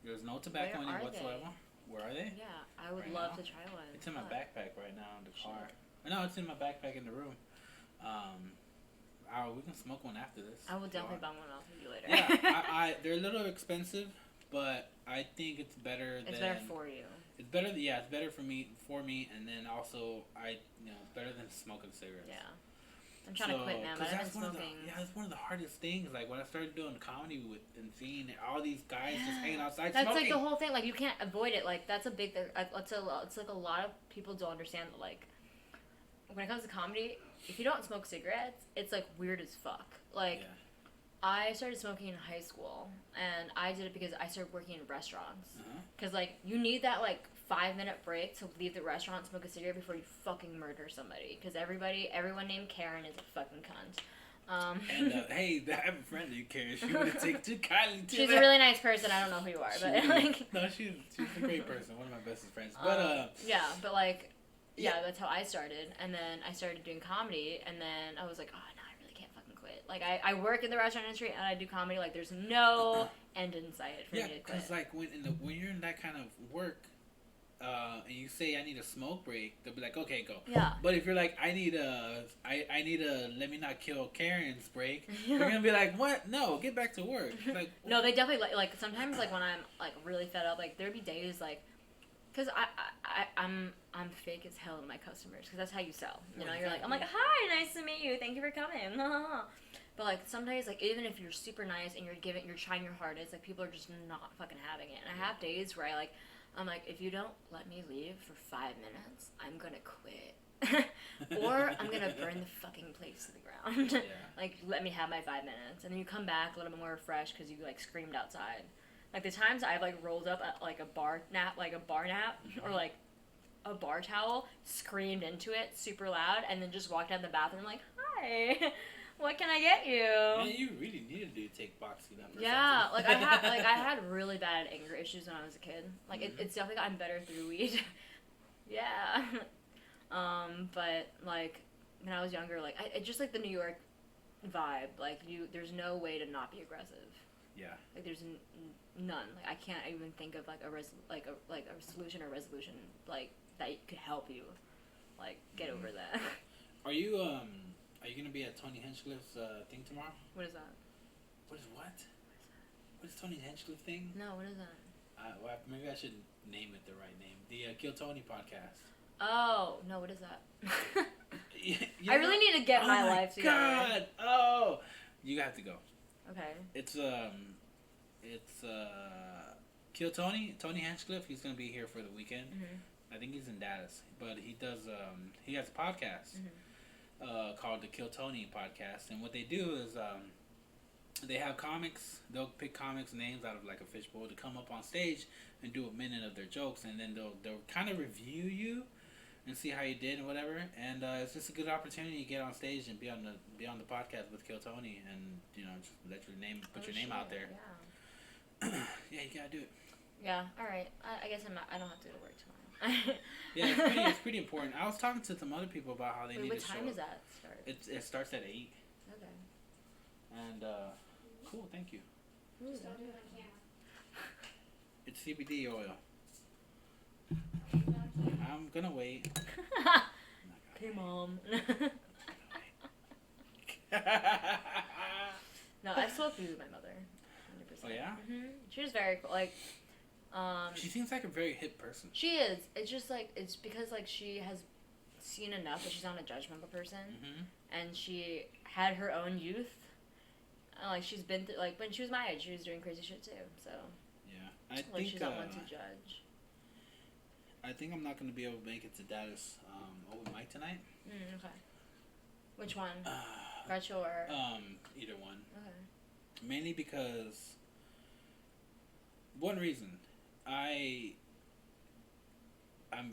There's no tobacco in it whatsoever. Where are they? Yeah, I would love to try one. It's in my backpack right now in the car. No, it's in my backpack in the room. We can smoke one after this. I will definitely bum one off with you later. Yeah, they're a little expensive, but I think it's better. It's better for you. It's better. Yeah, it's better for me, and then also it's better than smoking cigarettes. Yeah. I'm trying to quit, man, but I've been smoking. That's one of the hardest things. Like, when I started doing comedy and seeing all these guys just hanging outside that's smoking. like the whole thing. Like, you can't avoid it. Like, that's a big thing. It's like a lot of people don't understand that, like, when it comes to comedy, if you don't smoke cigarettes, it's, like, weird as fuck. Like, I started smoking in high school, and I did it because I started working in restaurants. Because, like, you need that, like, 5-minute break to leave the restaurant and smoke a cigarette before you fucking murder somebody. Because everyone named Karen is a fucking cunt. And hey, I have a friend named Karen. She wouldn't take too kindly to She's that. a really nice person. I don't know who you are, but like. No, she's a great person. One of my bestest friends. But yeah, but like, yeah, that's how I started, and then I started doing comedy, and then I was like, oh no, I really can't fucking quit. Like I work in the restaurant industry and I do comedy. Like there's no end in sight for me to quit. Yeah, because like when you're in that kind of work. And you say I need a smoke break, they'll be like, okay, go. Yeah. But if you're like, I need a let me not kill Karen's break, they're gonna be like, what? No, get back to work. Like, no, they definitely like sometimes like when I'm like really fed up, like there'd be days like, cause I'm fake as hell to my customers, cause that's how you sell. You know, you're like, I'm like, hi, nice to meet you, thank you for coming. But like some days, like even if you're super nice and you're trying your hardest, like people are just not fucking having it. And I have days where I'm like, if you don't let me leave for 5 minutes, I'm gonna quit. Or I'm gonna burn the fucking place to the ground. Yeah. Like, let me have my 5 minutes. And then you come back a little bit more refreshed because you, like, screamed outside. Like, the times I've, like, rolled up at, like, a bar nap, or, like, a bar towel, screamed into it super loud, and then just walked out the bathroom like, hi. What can I get you? Man, you really needed to take boxing up. Yeah, like I had really bad anger issues when I was a kid. Like it's definitely gotten better through weed. Yeah. But like when I was younger, like I just like the New York vibe. Like there's no way to not be aggressive. Yeah. Like there's none. Like I can't even think of like a solution or resolution like that could help you, like get over that. Are you gonna be at Tony Hinchcliffe's thing tomorrow? What is that? What is what? What is Tony Hinchcliffe thing? No, what is that? Well, maybe I should name it the right name. The Kill Tony podcast. Oh no, what is that? You I really need to get my life together. God! Oh, you have to go. Okay. It's Kill Tony Hinchcliffe. He's gonna be here for the weekend. Mm-hmm. I think he's in Dallas, but he does he has a podcast. Mm-hmm. Called the Kill Tony podcast, and what they do is they have comics. They'll pick comics names out of like a fishbowl to come up on stage and do a minute of their jokes, and then they'll kind of review you, and see how you did and whatever. And it's just a good opportunity to get on stage and be on the podcast with Kill Tony, and just let your name put your name out there. Yeah. Yeah, you gotta do it. Yeah. All right. I guess I don't have to go to work tomorrow. Yeah, it's pretty important. I was talking to some other people about how they need to show. What time is that start? It starts at 8. Okay. And cool. Thank you. Ooh, Just don't do it on camera. It's CBD oil. I'm gonna wait. Okay, Mom. No, I've smoked weed with my mother. 100%. Oh yeah? Mm-hmm. She was very cool. Like, she seems like a very hip person. she is. It's just like, it's because like she has seen enough that she's not a judgmental person, and she had her own youth. Like she's been through, like when she was my age, she was doing crazy shit too. So yeah, I like think she's not one to judge. I think I'm not gonna be able to make it to Dallas open mic tonight. Okay. Which one? Gretchen or? Either one. Okay. Mainly because one reason, I'm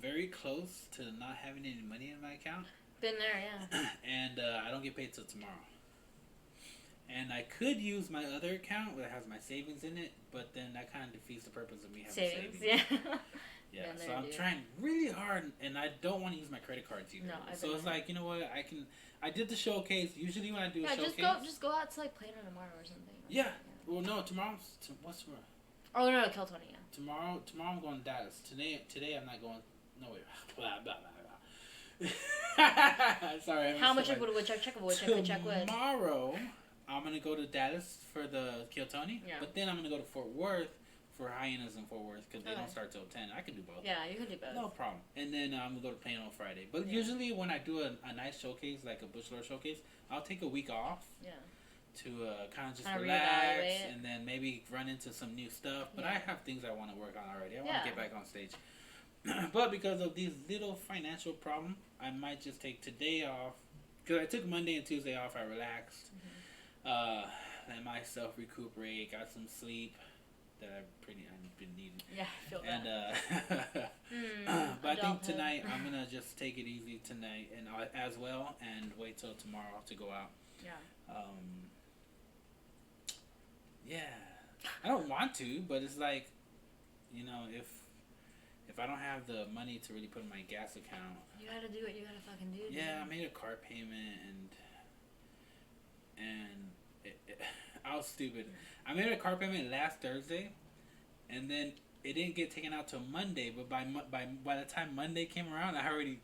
very close to not having any money in my account. Been there, yeah. And I don't get paid till tomorrow. And I could use my other account that has my savings in it, but then that kind of defeats the purpose of me having savings. Yeah. Yeah, so I'm trying really hard, and I don't want to use my credit cards either. No, so it's like, you know what, I did the showcase. Usually when I do a showcase... just go out to like Plano tomorrow or something. Yeah. Well, no, what's tomorrow? Oh, no, Kill Tony, yeah. Tomorrow I'm going to Dallas. Today I'm not going... No, wait. Blah, blah, blah, blah. Sorry. How much would a woodchuck check? A woodchuck check with? Tomorrow, I'm going to go to Dallas for the Kill Tony. Yeah. But then I'm going to go to Fort Worth for Hyenas in Fort Worth because they don't start till 10. I can do both. Yeah, you can do both. No problem. And then I'm going to go to Plano on Friday. But usually when I do a nice showcase, like a Bush Lord showcase, I'll take a week off. Yeah. To kind of just relax and then maybe run into some new stuff. But I have things I want to work on already. I want to get back on stage. But because of these little financial problems, I might just take today off. Because I took Monday and Tuesday off. I relaxed. Let myself recuperate. Got some sleep that I've been needing. Yeah, I feel that. And but I think tonight I'm gonna just take it easy tonight and as well, and wait till tomorrow to go out. Yeah. Yeah. I don't want to, but it's like, if I don't have the money to really put in my gas account, you gotta do what you gotta fucking do. Yeah, I made a car payment and I was stupid. I made a car payment last Thursday, and then it didn't get taken out till Monday. But by the time Monday came around, I already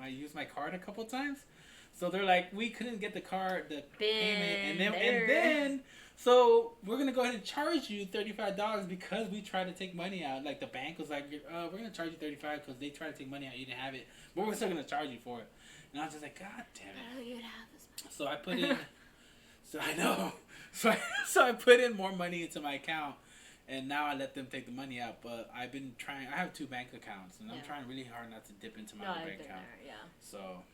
used my card a couple times. So they're like, we couldn't get the payment, and then so we're gonna go ahead and charge you $35 because we tried to take money out. Like the bank was like, we're gonna charge you $35 because they tried to take money out, you didn't have it, but we're still gonna charge you for it. And I was just like, God damn it! Oh, you'd have this money. So I put in. So I know. So I put in more money into my account, and now I let them take the money out. But I've been trying. I have 2 bank accounts, and I'm trying really hard not to dip into my other bank account. So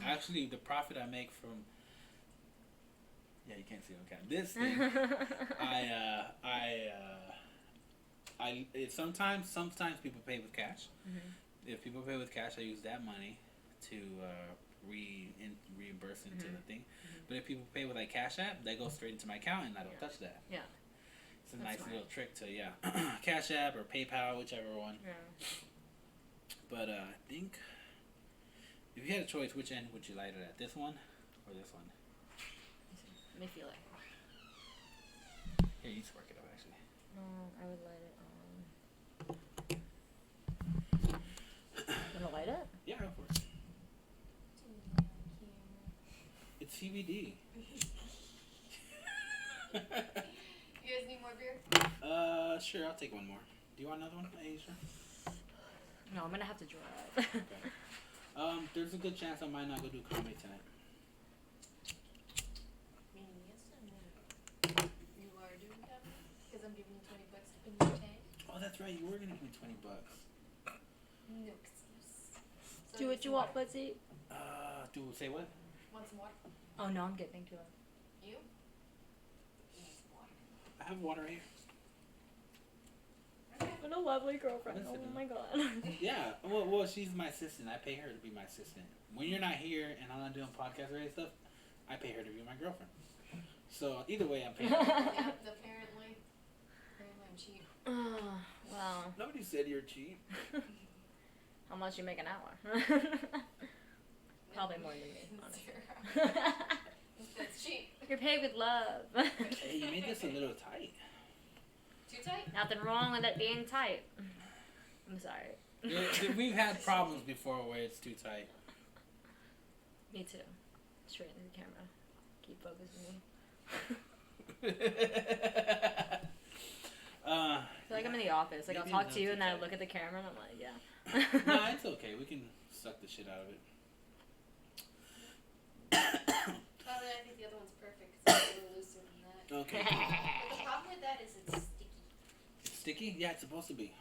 actually, the profit I make from you can't see it on this thing. Sometimes people pay with cash. If people pay with cash, I use that money to reimburse into the thing. But if people pay with like Cash App, that goes straight into my account and I don't touch that. Yeah. It's a nice little trick to Cash App or PayPal, whichever one. Yeah. But I think if you had a choice, which end would you light it at? This one or this one? Let me feel it. Here, you just work it up actually. No, I would light it on. You wanna light it? Yeah, of course. It's CBD. You guys need more beer? Sure, I'll take one more. Do you want another one, Aisha? No, I'm gonna have to drive. Okay. There's a good chance I might not go do comedy tonight. Meaning yes or no? You are doing comedy? Because I'm giving you $20 to put in your tank. Oh, that's right. You were gonna give me $20. No excuse. So do what you want, Betsy. Say what? Want some water? Oh no, I'm good. Thank you. You? I have water here. Okay. What a lovely girlfriend. Oh my god. Yeah. Well, she's my assistant. I pay her to be my assistant. When you're not here and I'm not doing podcast related stuff, I pay her to be my girlfriend. So either way, I'm paying her. Apparently I'm cheap. Oh, well. Nobody said you're cheap. How much you make an hour? Probably more than me. That's cheap. You're paid with love. Hey, you made this a little tight. Too tight? Nothing wrong with it being tight. I'm sorry. We've had problems before where it's too tight. Me too. Straight into the camera. Keep focusing. I feel like I'm in the office. Like I'll talk to you and then I look at the camera and I'm like, yeah. No, it's okay. We can suck the shit out of it. I think the other one's perfect because it's a little looser than that. Okay. But the problem with that is it's sticky. It's sticky? Yeah, it's supposed to be.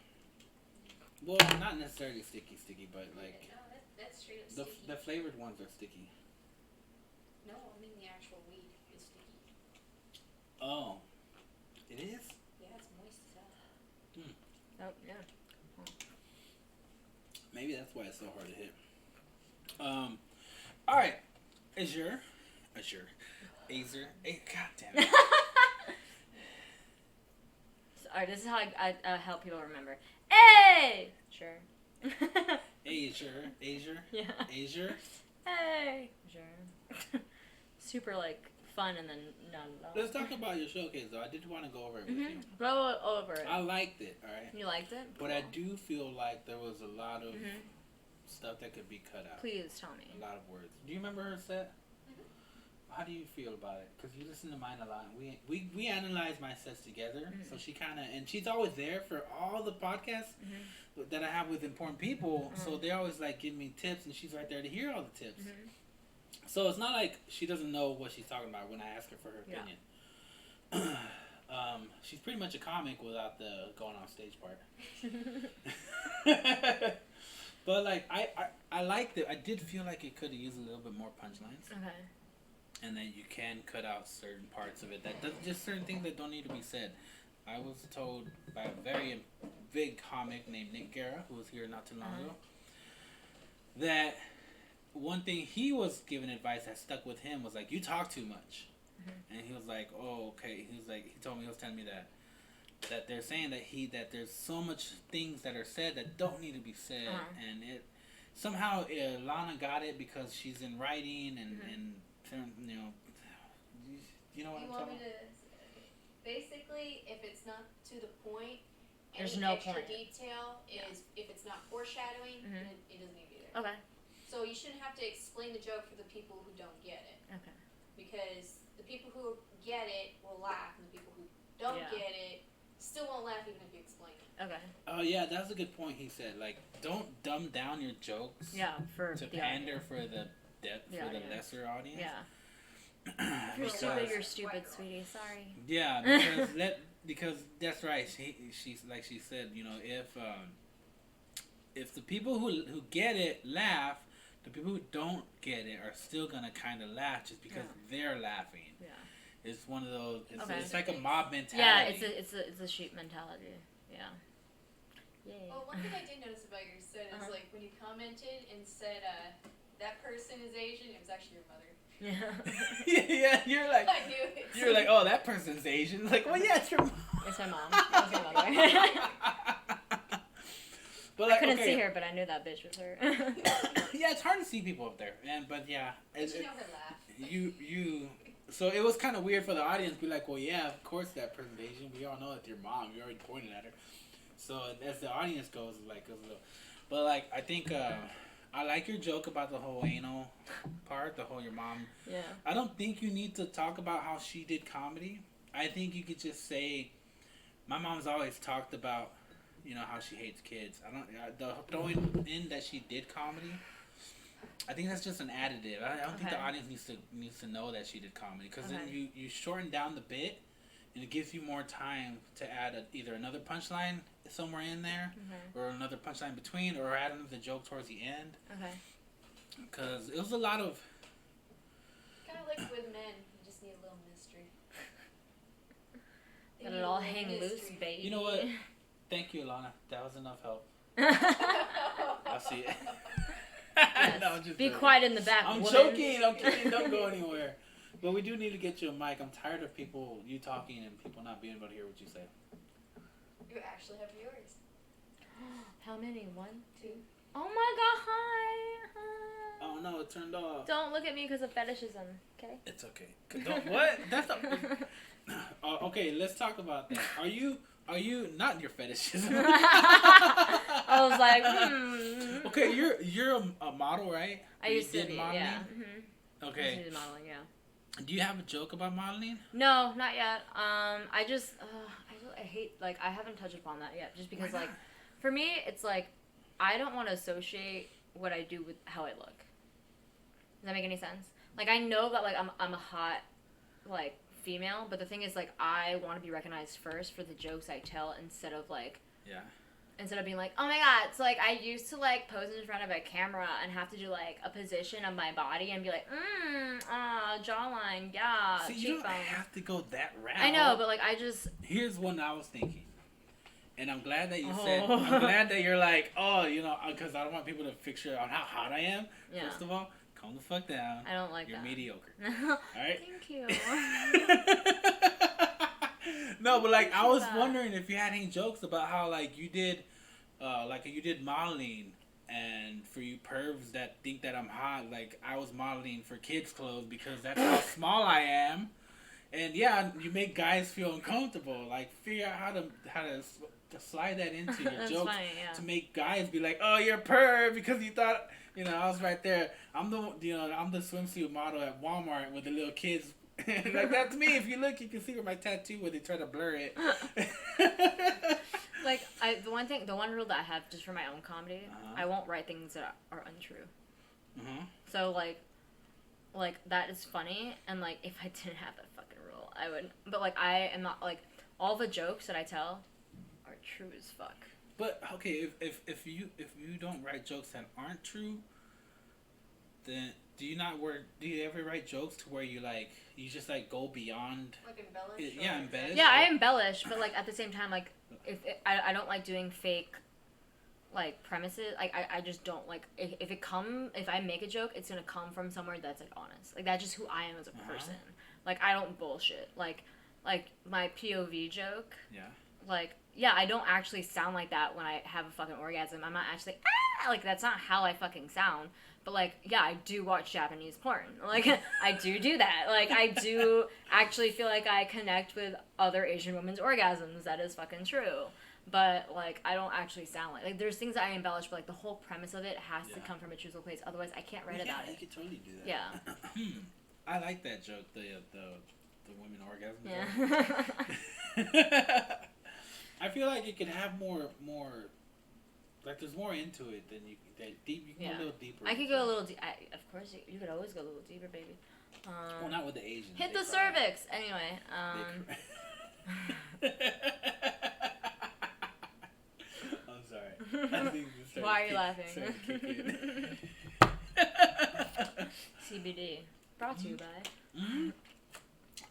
Well, not necessarily sticky, but like... No, that's straight up sticky. The flavored ones are sticky. No, I mean the actual weed is sticky. Oh. It is? Yeah, it's moist as hell. Oh, yeah. Maybe that's why it's so hard to hit. Alright. Azure. God damn it. Alright, this is how I help people remember. Hey! Sure. Azure. Yeah. Azure. Hey! Sure. Super, like, fun and then none. Let's talk about your showcase, though. I did want to go over it with you. Go over it. I liked it, alright? You liked it? But I do feel like there was a lot of stuff that could be cut out. Please tell me. A lot of words. Do you remember her set? How do you feel about it? Because you listen to mine a lot. We analyze my sets together. So she kind of... And she's always there for all the podcasts that I have with important people. So they always, like, give me tips. And she's right there to hear all the tips. So it's not like she doesn't know what she's talking about when I ask her for her opinion. She's pretty much a comic without the going on stage part. But, like, I liked it. I did feel like it could have used a little bit more punchlines. Okay. And then you can cut out certain parts of it. Just certain things that don't need to be said. I was told by a very big comic named Nick Guerra, who was here not too long ago, that one thing he was giving advice that stuck with him was like, you talk too much. And he was like, oh, okay. He was telling me that they're saying that there's so much things that are said that don't need to be said. And it somehow Lana got it because she's in writing and you know what I'm talking about? Basically, if it's not to the point, there's any no extra point. detail is, if it's not foreshadowing, then it doesn't need to be there. Okay. So you shouldn't have to explain the joke for the people who don't get it. Okay. Because the people who get it will laugh, and the people who don't get it still won't laugh even if you explain it. Okay. Oh yeah, that's a good point. He said, like, don't dumb down your jokes. Yeah, to pander for the lesser audience. Yeah. If you're stupid, you're stupid, sweetie. Sorry. Yeah, because that's right. She's like she said, you know, if the people who get it laugh, the people who don't get it are still gonna kind of laugh just because they're laughing. Yeah. It's one of those. It's like a mob mentality. Yeah, it's a sheep mentality. Yeah. Yay. Well, one thing I did notice about your set is like when you commented and said that person is Asian, it was actually your mother. Yeah, you're like, I knew it. You're like, oh, that person's Asian. Like, well, yeah, it's your mom. It's my mom. It's my mother. But I couldn't see her, but I knew that bitch was her. Yeah, it's hard to see people up there, but yeah. But you know her laugh. So it was kind of weird for the audience to be like, well, yeah, of course that person's Asian. We all know that's your mom. You already pointed at her. So as the audience goes, like, but like, I think I like your joke about the whole anal part, the whole your mom. Yeah. I don't think you need to talk about how she did comedy. I think you could just say, my mom's always talked about, you know, how she hates kids. The throwing in that she did comedy, I think that's just an additive. I don't think the audience needs to know that she did comedy, because then you shorten down the bit, and it gives you more time to add either another punchline somewhere in there, or another punchline between, or add another joke towards the end. Okay. Because it was a lot of... Kind of like with men, you just need a little mystery. Let it all hang loose, baby. You know what? Thank you, Alana. That was enough help. I'll see it. Yes. No, I'm just Be joking. quiet in the back. I'm woman. joking. I'm kidding. Don't go anywhere. But we do need to get you a mic. I'm tired of you talking and people not being able to hear what you say. You actually have yours. How many? 1, 2. Oh my god, hi. Oh no, it turned off. Don't look at me because of fetishism, okay? It's okay. What? That's not... okay, let's talk about that. Are you not your fetishism? I was like, Okay, you're a model, right? I used to be, modeling? yeah. Mm-hmm. Okay. I used to do modeling, yeah. Do you have a joke about modeling? No, not yet. I just, I hate, like, I haven't touched upon that yet, just because, like, for me, it's like, I don't want to associate what I do with how I look. Does that make any sense? Like, I know that, like, I'm a hot, like, female, but the thing is, like, I want to be recognized first for the jokes I tell instead of, like, instead of being like, oh my god, so, like, I used to, like, pose in front of a camera and have to do, like, a position of my body and be like, jawline, yeah, See, cheekbones. you don't have to go that route. I know, but, like, I just... Here's one I was thinking. And I'm glad that you said, I'm glad that you're like, oh, you know, because I don't want people to figure out how hot I am. Yeah. First of all, calm the fuck down. I don't like You're that. mediocre. All right? Thank you. No, but like I was wondering if you had any jokes about how like you did modeling, and for you pervs that think that I'm hot, like I was modeling for kids' clothes because that's how small I am, and yeah, you make guys feel uncomfortable. Like figure out how to slide that into your jokes funny, yeah. to make guys be like, oh, you're a perv because you thought. You know, I was right there. I'm the swimsuit model at Walmart with the little kids. Like that's me. If you look, you can see where my tattoo where they try to blur it. Like the one rule that I have just for my own comedy, I won't write things that are untrue. So like that is funny, and like if I didn't have that fucking rule, I would. But like I am not like all the jokes that I tell are true as fuck. But okay, if you don't write jokes that aren't true, then do you ever write jokes to where you just like go beyond? Like embellish? Yeah, embellish. Yeah, I embellish, but like at the same time, like I don't like doing fake like premises. Like I just don't like if I make a joke, it's gonna come from somewhere that's like honest. Like that's just who I am as a person. Like I don't bullshit. Like my POV joke. Yeah. Like, yeah, I don't actually sound like that when I have a fucking orgasm. I'm not actually, like, that's not how I fucking sound. But, like, yeah, I do watch Japanese porn. Like, I do that. Like, I do actually feel like I connect with other Asian women's orgasms. That is fucking true. But, like, I don't actually sound like, there's things that I embellish, but, like, the whole premise of it has to come from a truthful place. Otherwise, I can't write about it. Yeah, you could totally do that. Yeah. I like that joke, the women orgasm Yeah. joke. I feel like it could have more, like there's more into it than you can go a little deeper. I could go a little deep. Of course, you could always go a little deeper, baby. Well, not with the Asians. Hit the cervix. Anyway. I'm sorry. I think why are you laughing? CBD. Brought to you by. Mm-hmm.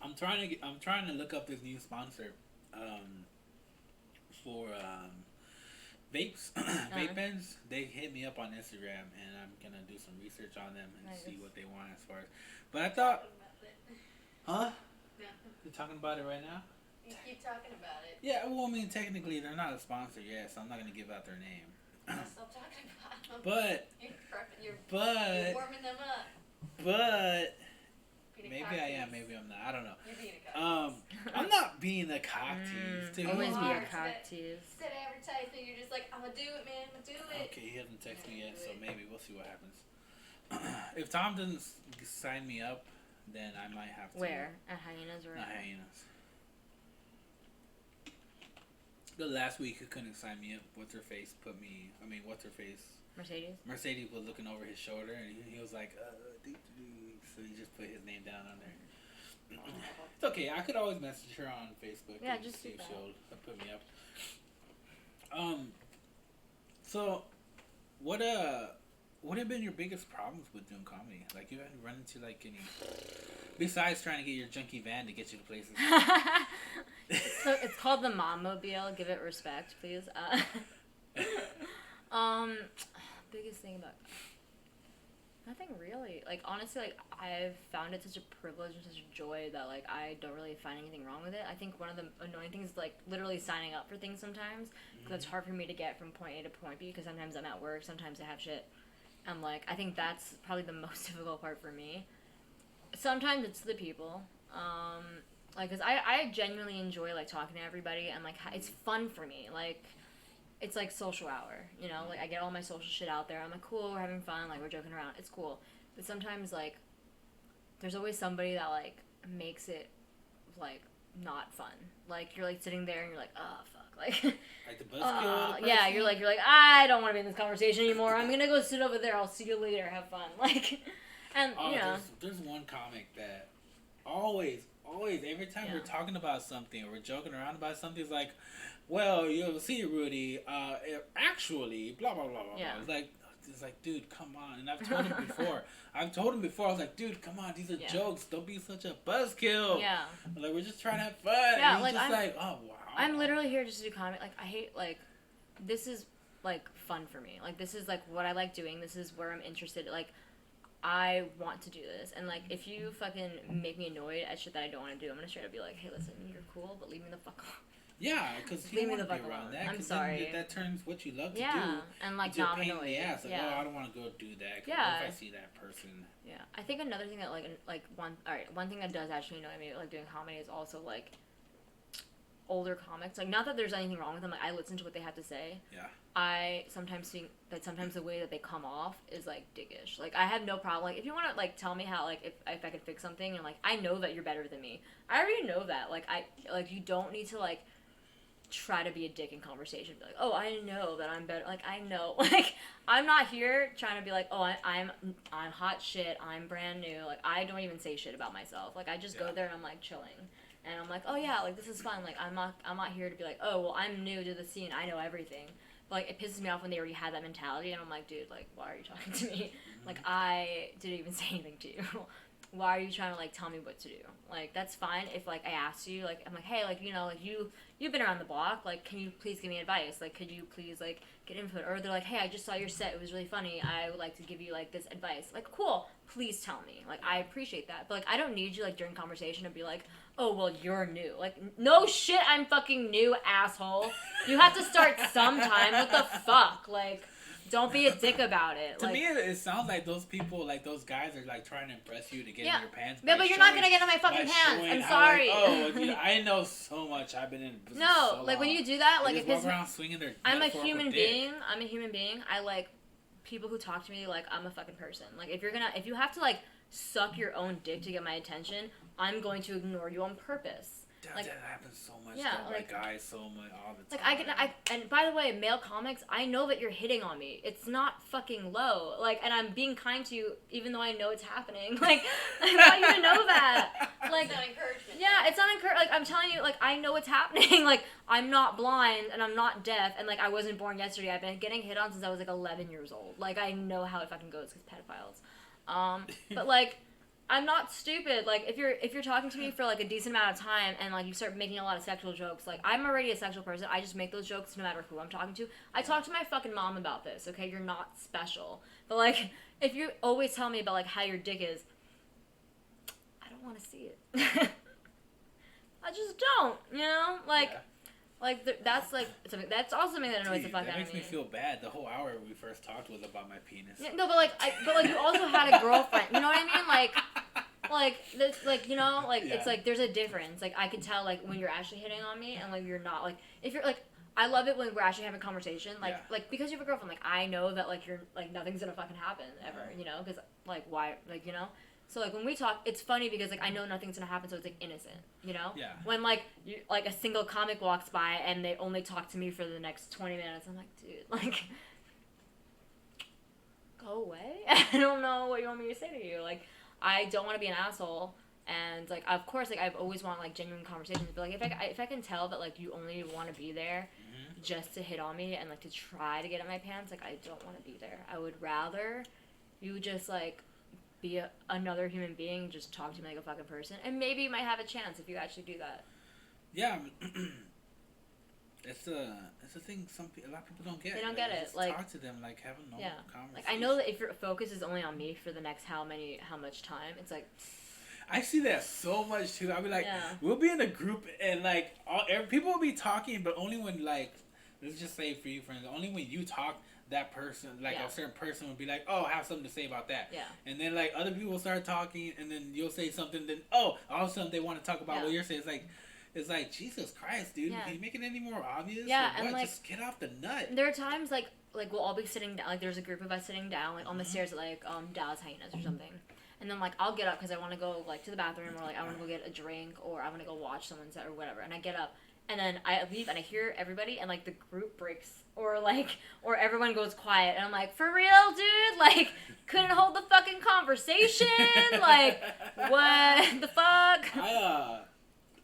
I'm trying to look up this new sponsor. For vapes, vape pens. They hit me up on Instagram, and I'm gonna do some research on them and see what they want as far as. But I thought, huh? Yeah. You're talking about it right now? You keep talking about it. Yeah, well, I mean, technically, they're not a sponsor yet, so I'm not gonna give out their name. Stop talking about them. But you're warming them up. But. Maybe I am, maybe I'm not. I don't know. You're being a cock I'm not being a cock tease. Always be a cock tease. Instead of advertisement, you're just like, I'm gonna do it, man. I'm gonna do it. Okay, he hasn't texted me yet, so maybe we'll see what happens. If Tom doesn't sign me up, then I might have to. Where? At Hyenas or? Not Hyenas. The last week he couldn't sign me up. What's her face? Mercedes was looking over his shoulder, and he was like, so he just put his name down on there. It's okay. I could always message her on Facebook. Yeah, and just see do if that. she'll put me up. So, what what have been your biggest problems with doing comedy? Like, you haven't run into like any, besides trying to get your junky van to get you to places. So it's called the Mom Mobile. Give it respect, please. Biggest thing about nothing really. Like, honestly, like, I've found it such a privilege and such a joy that, like, I don't really find anything wrong with it. I think one of the annoying things is, like, literally signing up for things sometimes, because it's hard for me to get from point A to point B, because sometimes I'm at work, sometimes I have shit. And, like, I think that's probably the most difficult part for me. Sometimes it's the people. Like, because I genuinely enjoy, like, talking to everybody, and, like, it's fun for me. Like, it's like social hour, you know? Like, I get all my social shit out there. I'm like, cool, we're having fun, like, we're joking around. It's cool. But sometimes, like, there's always somebody that, like, makes it, like, not fun. Like, you're, like, sitting there and you're like, oh, fuck. Like the buzzkill. Yeah, you're like, I don't want to be in this conversation anymore. I'm gonna go sit over there. I'll see you later. Have fun. Like, and, you know. There's one comic that always, every time we're talking about something or we're joking around about something, it's like, well, you'll see, Rudy, actually, blah, blah, blah, blah. Yeah. It's like, dude, come on. And I've told him before. I was like, dude, come on. These are jokes. Don't be such a buzzkill. Yeah. Like, we're just trying to have fun. Yeah, and like, just like, oh, wow. I'm literally here just to do comedy. Like, I hate, like, this is, like, fun for me. Like, this is, like, what I like doing. This is where I'm interested. Like, I want to do this. And, like, if you fucking make me annoyed at shit that I don't want to do, I'm going to straight up be like, hey, listen, you're cool, but leave me the fuck alone. Yeah, because you don't want to be around that. I'm sorry. That turns what you love to do. Yeah, and, like, not annoyed. In the ass. Like, I don't want to go do that. Yeah. What if I see that person? Yeah. I think another thing that, one thing that does actually annoy me, like, doing comedy is also, like, older comics. Like, not that there's anything wrong with them. Like, I listen to what they have to say. Yeah. I sometimes think that sometimes the way that they come off is, like, dickish. Like, I have no problem. Like, if you want to, like, tell me how, like, if I could fix something, and, like, I know that you're better than me. I already know that. Like, you don't need to, like, try to be a dick in conversation. Be like, oh, I know that I'm better. Like, I know. Like, I'm not here trying to be like, oh, I'm hot shit. I'm brand new. Like, I don't even say shit about myself. Like, I just go there and I'm, like, chilling. And I'm like, oh, yeah, like, this is fun. Like, I'm not here to be like, oh, well, I'm new to the scene. I know everything. But, like, it pisses me off when they already had that mentality. And I'm like, dude, like, why are you talking to me? Like, I didn't even say anything to you. Why are you trying to, like, tell me what to do? Like, that's fine if, like, I asked you. Like, I'm like, hey, like, you know, like, you've been around the block. Like, can you please give me advice? Like, could you please, like, get input? Or they're like, hey, I just saw your set. It was really funny. I would like to give you, like, this advice. Like, cool. Please tell me. Like, I appreciate that. But, like, I don't need you, like, during conversation to be like, oh, well, you're new. Like, no shit, I'm fucking new, asshole. You have to start sometime. What the fuck? Like, don't be a dick about it. To like, me, it sounds like those people, like those guys are like trying to impress you to get in your pants. Yeah, but you're not gonna get in my fucking pants. I'm sorry. Like, oh, I know so much. I've been in. No, so like long. When you do that, like they just walk around swinging their. I'm a human being. I like people who talk to me like I'm a fucking person. Like if you have to like suck your own dick to get my attention, I'm going to ignore you on purpose. Like, that happens so much. Yeah, though, like guys, so much all the time. Like and by the way, male comics, I know that you're hitting on me. It's not fucking low. Like, and I'm being kind to you, even though I know it's happening. Like, I want you to know that. Like, it's not encouragement. Yeah, it's not encouragement. Like, I'm telling you, like, I know it's happening. Like, I'm not blind and I'm not deaf, and like, I wasn't born yesterday. I've been getting hit on since I was like 11 years old. Like, I know how it fucking goes because pedophiles. But like. I'm not stupid. Like, if you're talking to me for, like, a decent amount of time and, like, you start making a lot of sexual jokes, like, I'm already a sexual person. I just make those jokes no matter who I'm talking to. I talk to my fucking mom about this, okay? You're not special. But, like, if you always tell me about, like, how your dick is, I don't want to see it. I just don't, you know? Like... Yeah. Like, that's, like, something, that's also something that annoys the fuck out of me. That makes me feel bad. The whole hour we first talked was about my penis. Yeah, no, but, like, you also had a girlfriend. You know what I mean? Like, you know, like, It's, like, there's a difference. Like, I can tell, like, when you're actually hitting on me and, like, you're not. Like, if you're, like, I love it when we're actually having a conversation. Like, because you have a girlfriend, like, I know that, like, you're, like, nothing's gonna fucking happen ever, you know? Because, like, why, like, you know? So, like, when we talk, it's funny because, like, I know nothing's gonna happen, so it's, like, innocent, you know? Yeah. When, like, a single comic walks by and they only talk to me for the next 20 minutes, I'm like, dude, like, go away? I don't know what you want me to say to you. Like, I don't want to be an asshole, And, like, of course, like, I've always wanted, like, genuine conversations. But, like, if I can tell that, like, you only want to be there just to hit on me and, like, to try to get in my pants, like, I don't want to be there. I would rather you just, like, be another human being, just talk to me like a fucking person. And maybe you might have a chance if you actually do that. Yeah. It's a thing a lot of people don't get. They don't get it. Just like, talk to them, like, have a normal conversation. Like, I know that if your focus is only on me for the next how much time, it's like... I see that so much too. I'll be like, we'll be in a group and like people will be talking, but only when like, let's just say for you friends, only when you talk, that person, like a certain person will be like, oh, I have something to say about that. Yeah. And then like other people will start talking, and then you'll say something. Then all of a sudden they want to talk about what you're saying. It's like Jesus Christ, dude. Can you make it any more obvious? Yeah, and like, just get off the nut. There are times like we'll all be sitting down. Like there's a group of us sitting down like on the stairs at like Dallas Hyenas or something. And then, like, I'll get up because I want to go, like, to the bathroom or, like, I want to go get a drink or I want to go watch someone's or whatever. And I get up and then I leave and I hear everybody and, like, the group breaks or, like, or everyone goes quiet. And I'm like, for real, dude? Like, couldn't hold the fucking conversation? Like, what the fuck?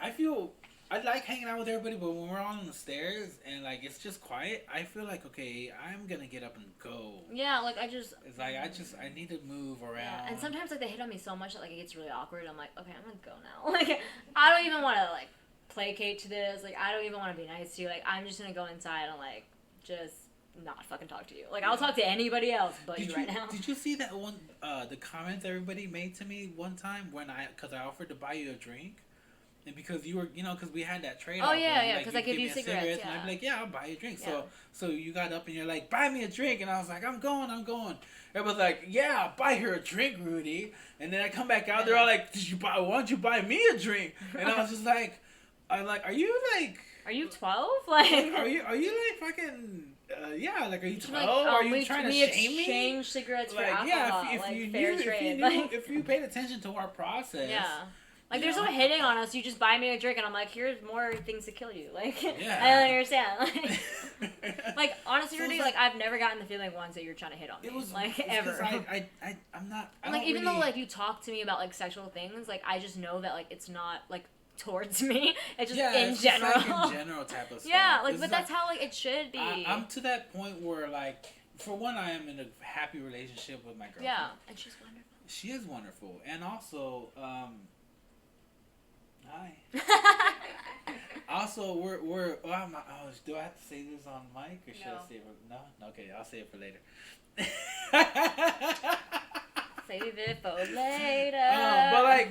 I feel... I like hanging out with everybody, but when we're on the stairs and, like, it's just quiet, I feel like, okay, I'm gonna get up and go. Yeah, like, It's like, I need to move around. Yeah, and sometimes, like, they hit on me so much that, like, it gets really awkward. I'm like, okay, I'm gonna go now. Like, I don't even want to, like, placate to this. Like, I don't even want to be nice to you. Like, I'm just gonna go inside and, like, just not fucking talk to you. Like, I'll talk to anybody else but you right now. Did you see that one, the comments everybody made to me one time because I offered to buy you a drink? And because you were, because we had that trade-off. Oh, yeah, because I give you cigarettes, and I'd be like, yeah, I'll buy you a drink. Yeah. So you got up and you're like, buy me a drink. And I was like, I'm going. Everybody's like, yeah, buy her a drink, Rudy. And then I come back out, they're all like, why don't you buy me a drink? And I was just like, are you like... Are you 12? Like... Are you like fucking... like, are you 12? Like, are you trying to shame me? We exchange cigarettes for alcohol. If you paid attention to our process... Yeah. Like, there's no hitting on us. You just buy me a drink, and I'm like, here's more things to kill you. Like, I don't understand. Like, honestly, Rudy, like, I've never gotten the feeling once that you're trying to hit on me. Ever. I'm not... And, like, even though, like, you talk to me about, like, sexual things, like, I just know that, like, it's not, like, towards me. It's just in general. Just, like, in general type of stuff. Yeah, like, but that's how, like, it should be. I'm to that point where, like, for one, I am in a happy relationship with my girlfriend. Yeah, and she's wonderful. She is wonderful. And also, hi. Also, we're. Oh, do I have to say this on mic or should I say it? No. Okay, I'll say it for later. Save it for later. But like,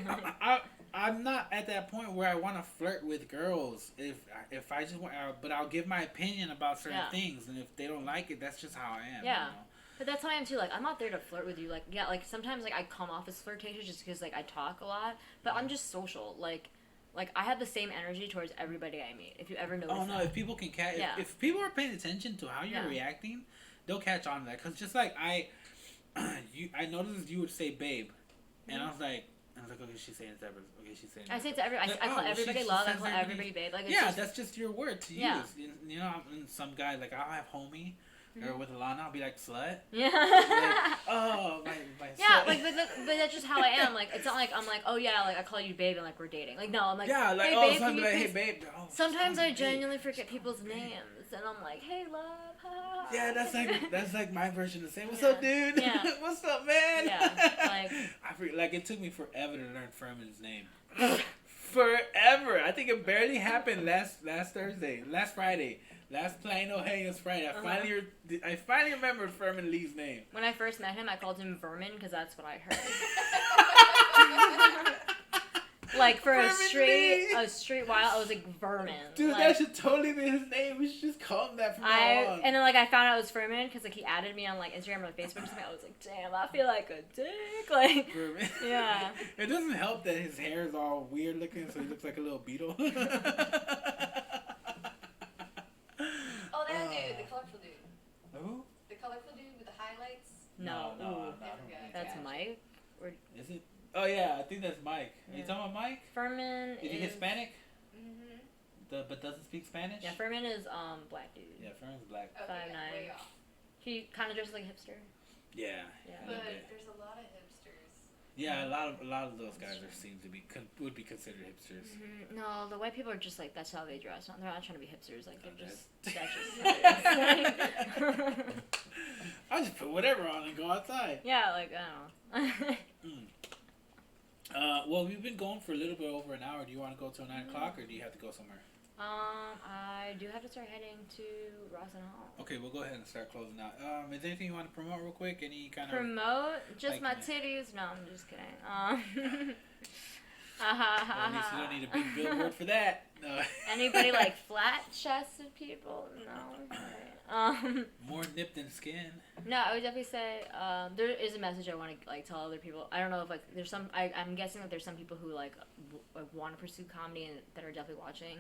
I'm not at that point where I want to flirt with girls. If I just want, but I'll give my opinion about certain things, and if they don't like it, that's just how I am. Yeah. But that's how I am too. Like, I'm not there to flirt with you. Like, yeah, like sometimes like I come off as flirtatious just because like I talk a lot, but I'm just social. Like I have the same energy towards everybody I meet. If you ever notice. Oh no! If people can catch, if people are paying attention to how you're reacting, they'll catch on to that. Cause just like I noticed you would say babe, and I was like, okay, she's saying it to everybody. Okay, she's saying. I say it to everybody. I call everybody love. I call everybody babe. Like, it's that's just your word to use. You know, and some guy like I'll have homie. Or with Alana, I'll be like, slut. Yeah. Like, oh, my yeah, like, but that's just how I am. Like, it's not like I'm like, oh, yeah, like, I call you babe and, like, we're dating. Like, no, I'm like, yeah, like, hey, babe, like, hey, babe. Oh, sometimes I genuinely forget people's names. And I'm like, hey, love. Yeah, that's like my version of saying, what's up, dude? Yeah. What's up, man? Yeah, like, it took me forever to learn Furman's name. Forever. I think it barely happened last Friday. Last Plano Hayes Friday. I finally remembered Furman Lee's name. When I first met him, I called him Vermin because that's what I heard. Like for a straight while, I was like Vermin. Dude, like, that should totally be his name. We should just call him that from now on. And then like I found out it was Furman because like he added me on like Instagram or Facebook or something. I was like, damn, I feel like a dick. Like, Furman. Yeah. It doesn't help that his hair is all weird looking, so he looks like a little beetle. That dude, the colorful dude. Who? The colorful dude with the highlights. No. That's Mike. Or is it? Oh yeah, I think that's Mike. Are you talking about Mike? Furman is he Hispanic? Mm-hmm. But doesn't speak Spanish? Yeah, Furman is black dude. Yeah, Furman's black. Okay, 5'9". He kind of dresses like a hipster. Yeah. But there's a lot of hipsters. Yeah, a lot of those guys would be considered hipsters. Mm-hmm. No, the white people are just like that's how they dress. They're not trying to be hipsters. Like they're just that's just I just put whatever on and go outside. Yeah, like I don't know. Well, we've been going for a little bit over an hour. Do you want to go till 9 o'clock, or do you have to go somewhere? I do have to start heading to Rosen Hall. Okay, we'll go ahead and start closing out. Is there anything you want to promote real quick? Any kind of promote? Just my titties? No, I'm just kidding. Well, at least you don't need a big billboard for that. No. Anybody like flat-chested people? No. Right. More nip than skin. No, I would definitely say there is a message I want to like tell other people. I don't know if like there's some. I'm guessing that there's some people who like want to pursue comedy and that are definitely watching.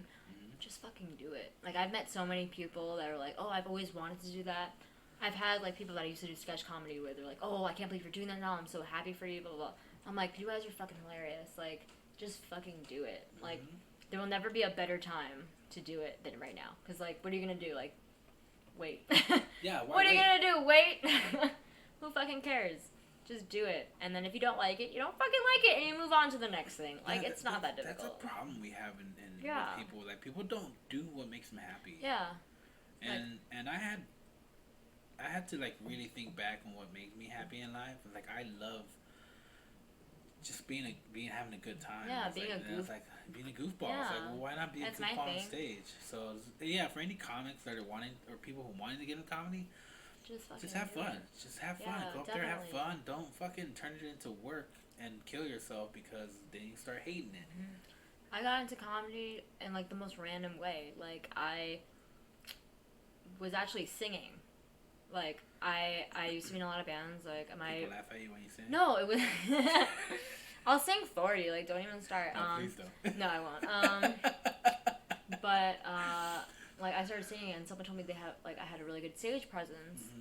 Just fucking do it. Like I've met so many people that are like, oh, I've always wanted to do that. I've had like people that I used to do sketch comedy with. They're like, oh, I can't believe you're doing that now. I'm so happy for you. Blah blah blah. I'm like, you guys are fucking hilarious. Like, just fucking do it. Like, there will never be a better time to do it than right now. Cause like, what are you gonna do? Like, wait. Yeah. What are you gonna do? Wait. Who fucking cares? Just do it. And then if you don't like it, you don't fucking like it, and you move on to the next thing. Like, it's not that difficult. That's a problem we have in with people. Like, people don't do what makes them happy. Yeah. And I had to like really think back on what makes me happy in life. Like, I love just having a good time. Yeah, being being a goofball. Yeah. It's like, well, why not be a goofball on stage? So yeah, for any comics that are wanting, or people who wanting to get into comedy, just have fun. Just have fun. Go up there, have fun. Don't fucking turn it into work and kill yourself because then you start hating it. I got into comedy in like the most random way. Like I was actually singing. Like I used to be in a lot of bands. Like People laugh at you when you sing? No, it was. I'll sing for you. Like don't even start. No, please don't. No, I won't. But like I started singing and someone told me I had a really good stage presence,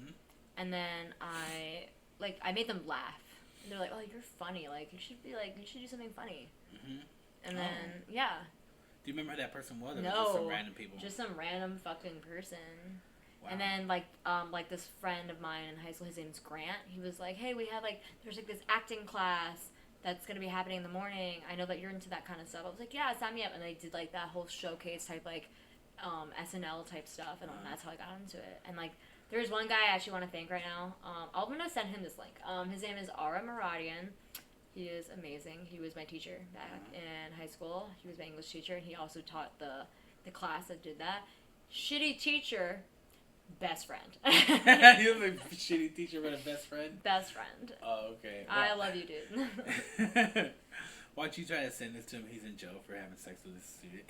and then I made them laugh. And they're like, oh, you're funny. Like you should do something funny. And then yeah. Do you remember who that person was? Or No, just some random people. Just some random fucking person. Wow. And then like this friend of mine in high school, his name's Grant. He was like, hey, we have there's this acting class that's gonna be happening in the morning. I know that you're into that kind of stuff. I was like, yeah, sign me up. And they did that whole showcase type SNL type stuff, and that's how I got into it. And there's one guy I actually want to thank right now. I'm gonna send him this link. His name is Azure Maravilla Eps. He is amazing. He was my teacher back in high school. He was my English teacher, and he also taught the class that did that. Shitty teacher, best friend. You have a shitty teacher but a best friend? Best friend. Oh, okay. Well, I love you, dude. Why don't you try to send this to him? He's in jail for having sex with his student.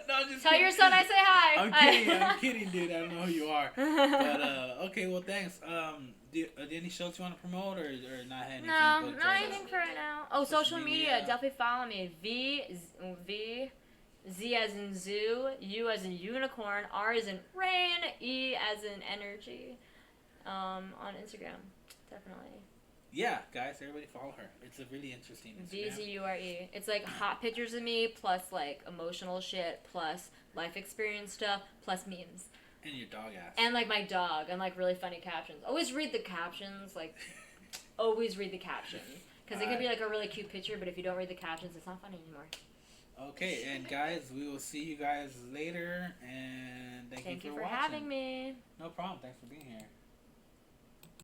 No, I'm just Tell kidding. your son I say hi. I'm kidding, dude. I don't know who you are. But, okay, well, thanks. Do any shows you want to promote or not anything? No, not anything for right now. Oh, social media. Definitely follow me. Z as in zoo, U as in unicorn, R as in rain, E as in energy. On Instagram. Definitely. Yeah, guys, everybody follow her. It's a really interesting Instagram. VZURE. It's hot pictures of me, plus emotional shit, plus life experience stuff, plus memes. And your dog ass. And my dog, and really funny captions. Always read the captions, always read the captions. Because it could be a really cute picture, but if you don't read the captions, it's not funny anymore. Okay, and guys, we will see you guys later, and thank you for watching. Thank you for having me. No problem. Thanks for being here.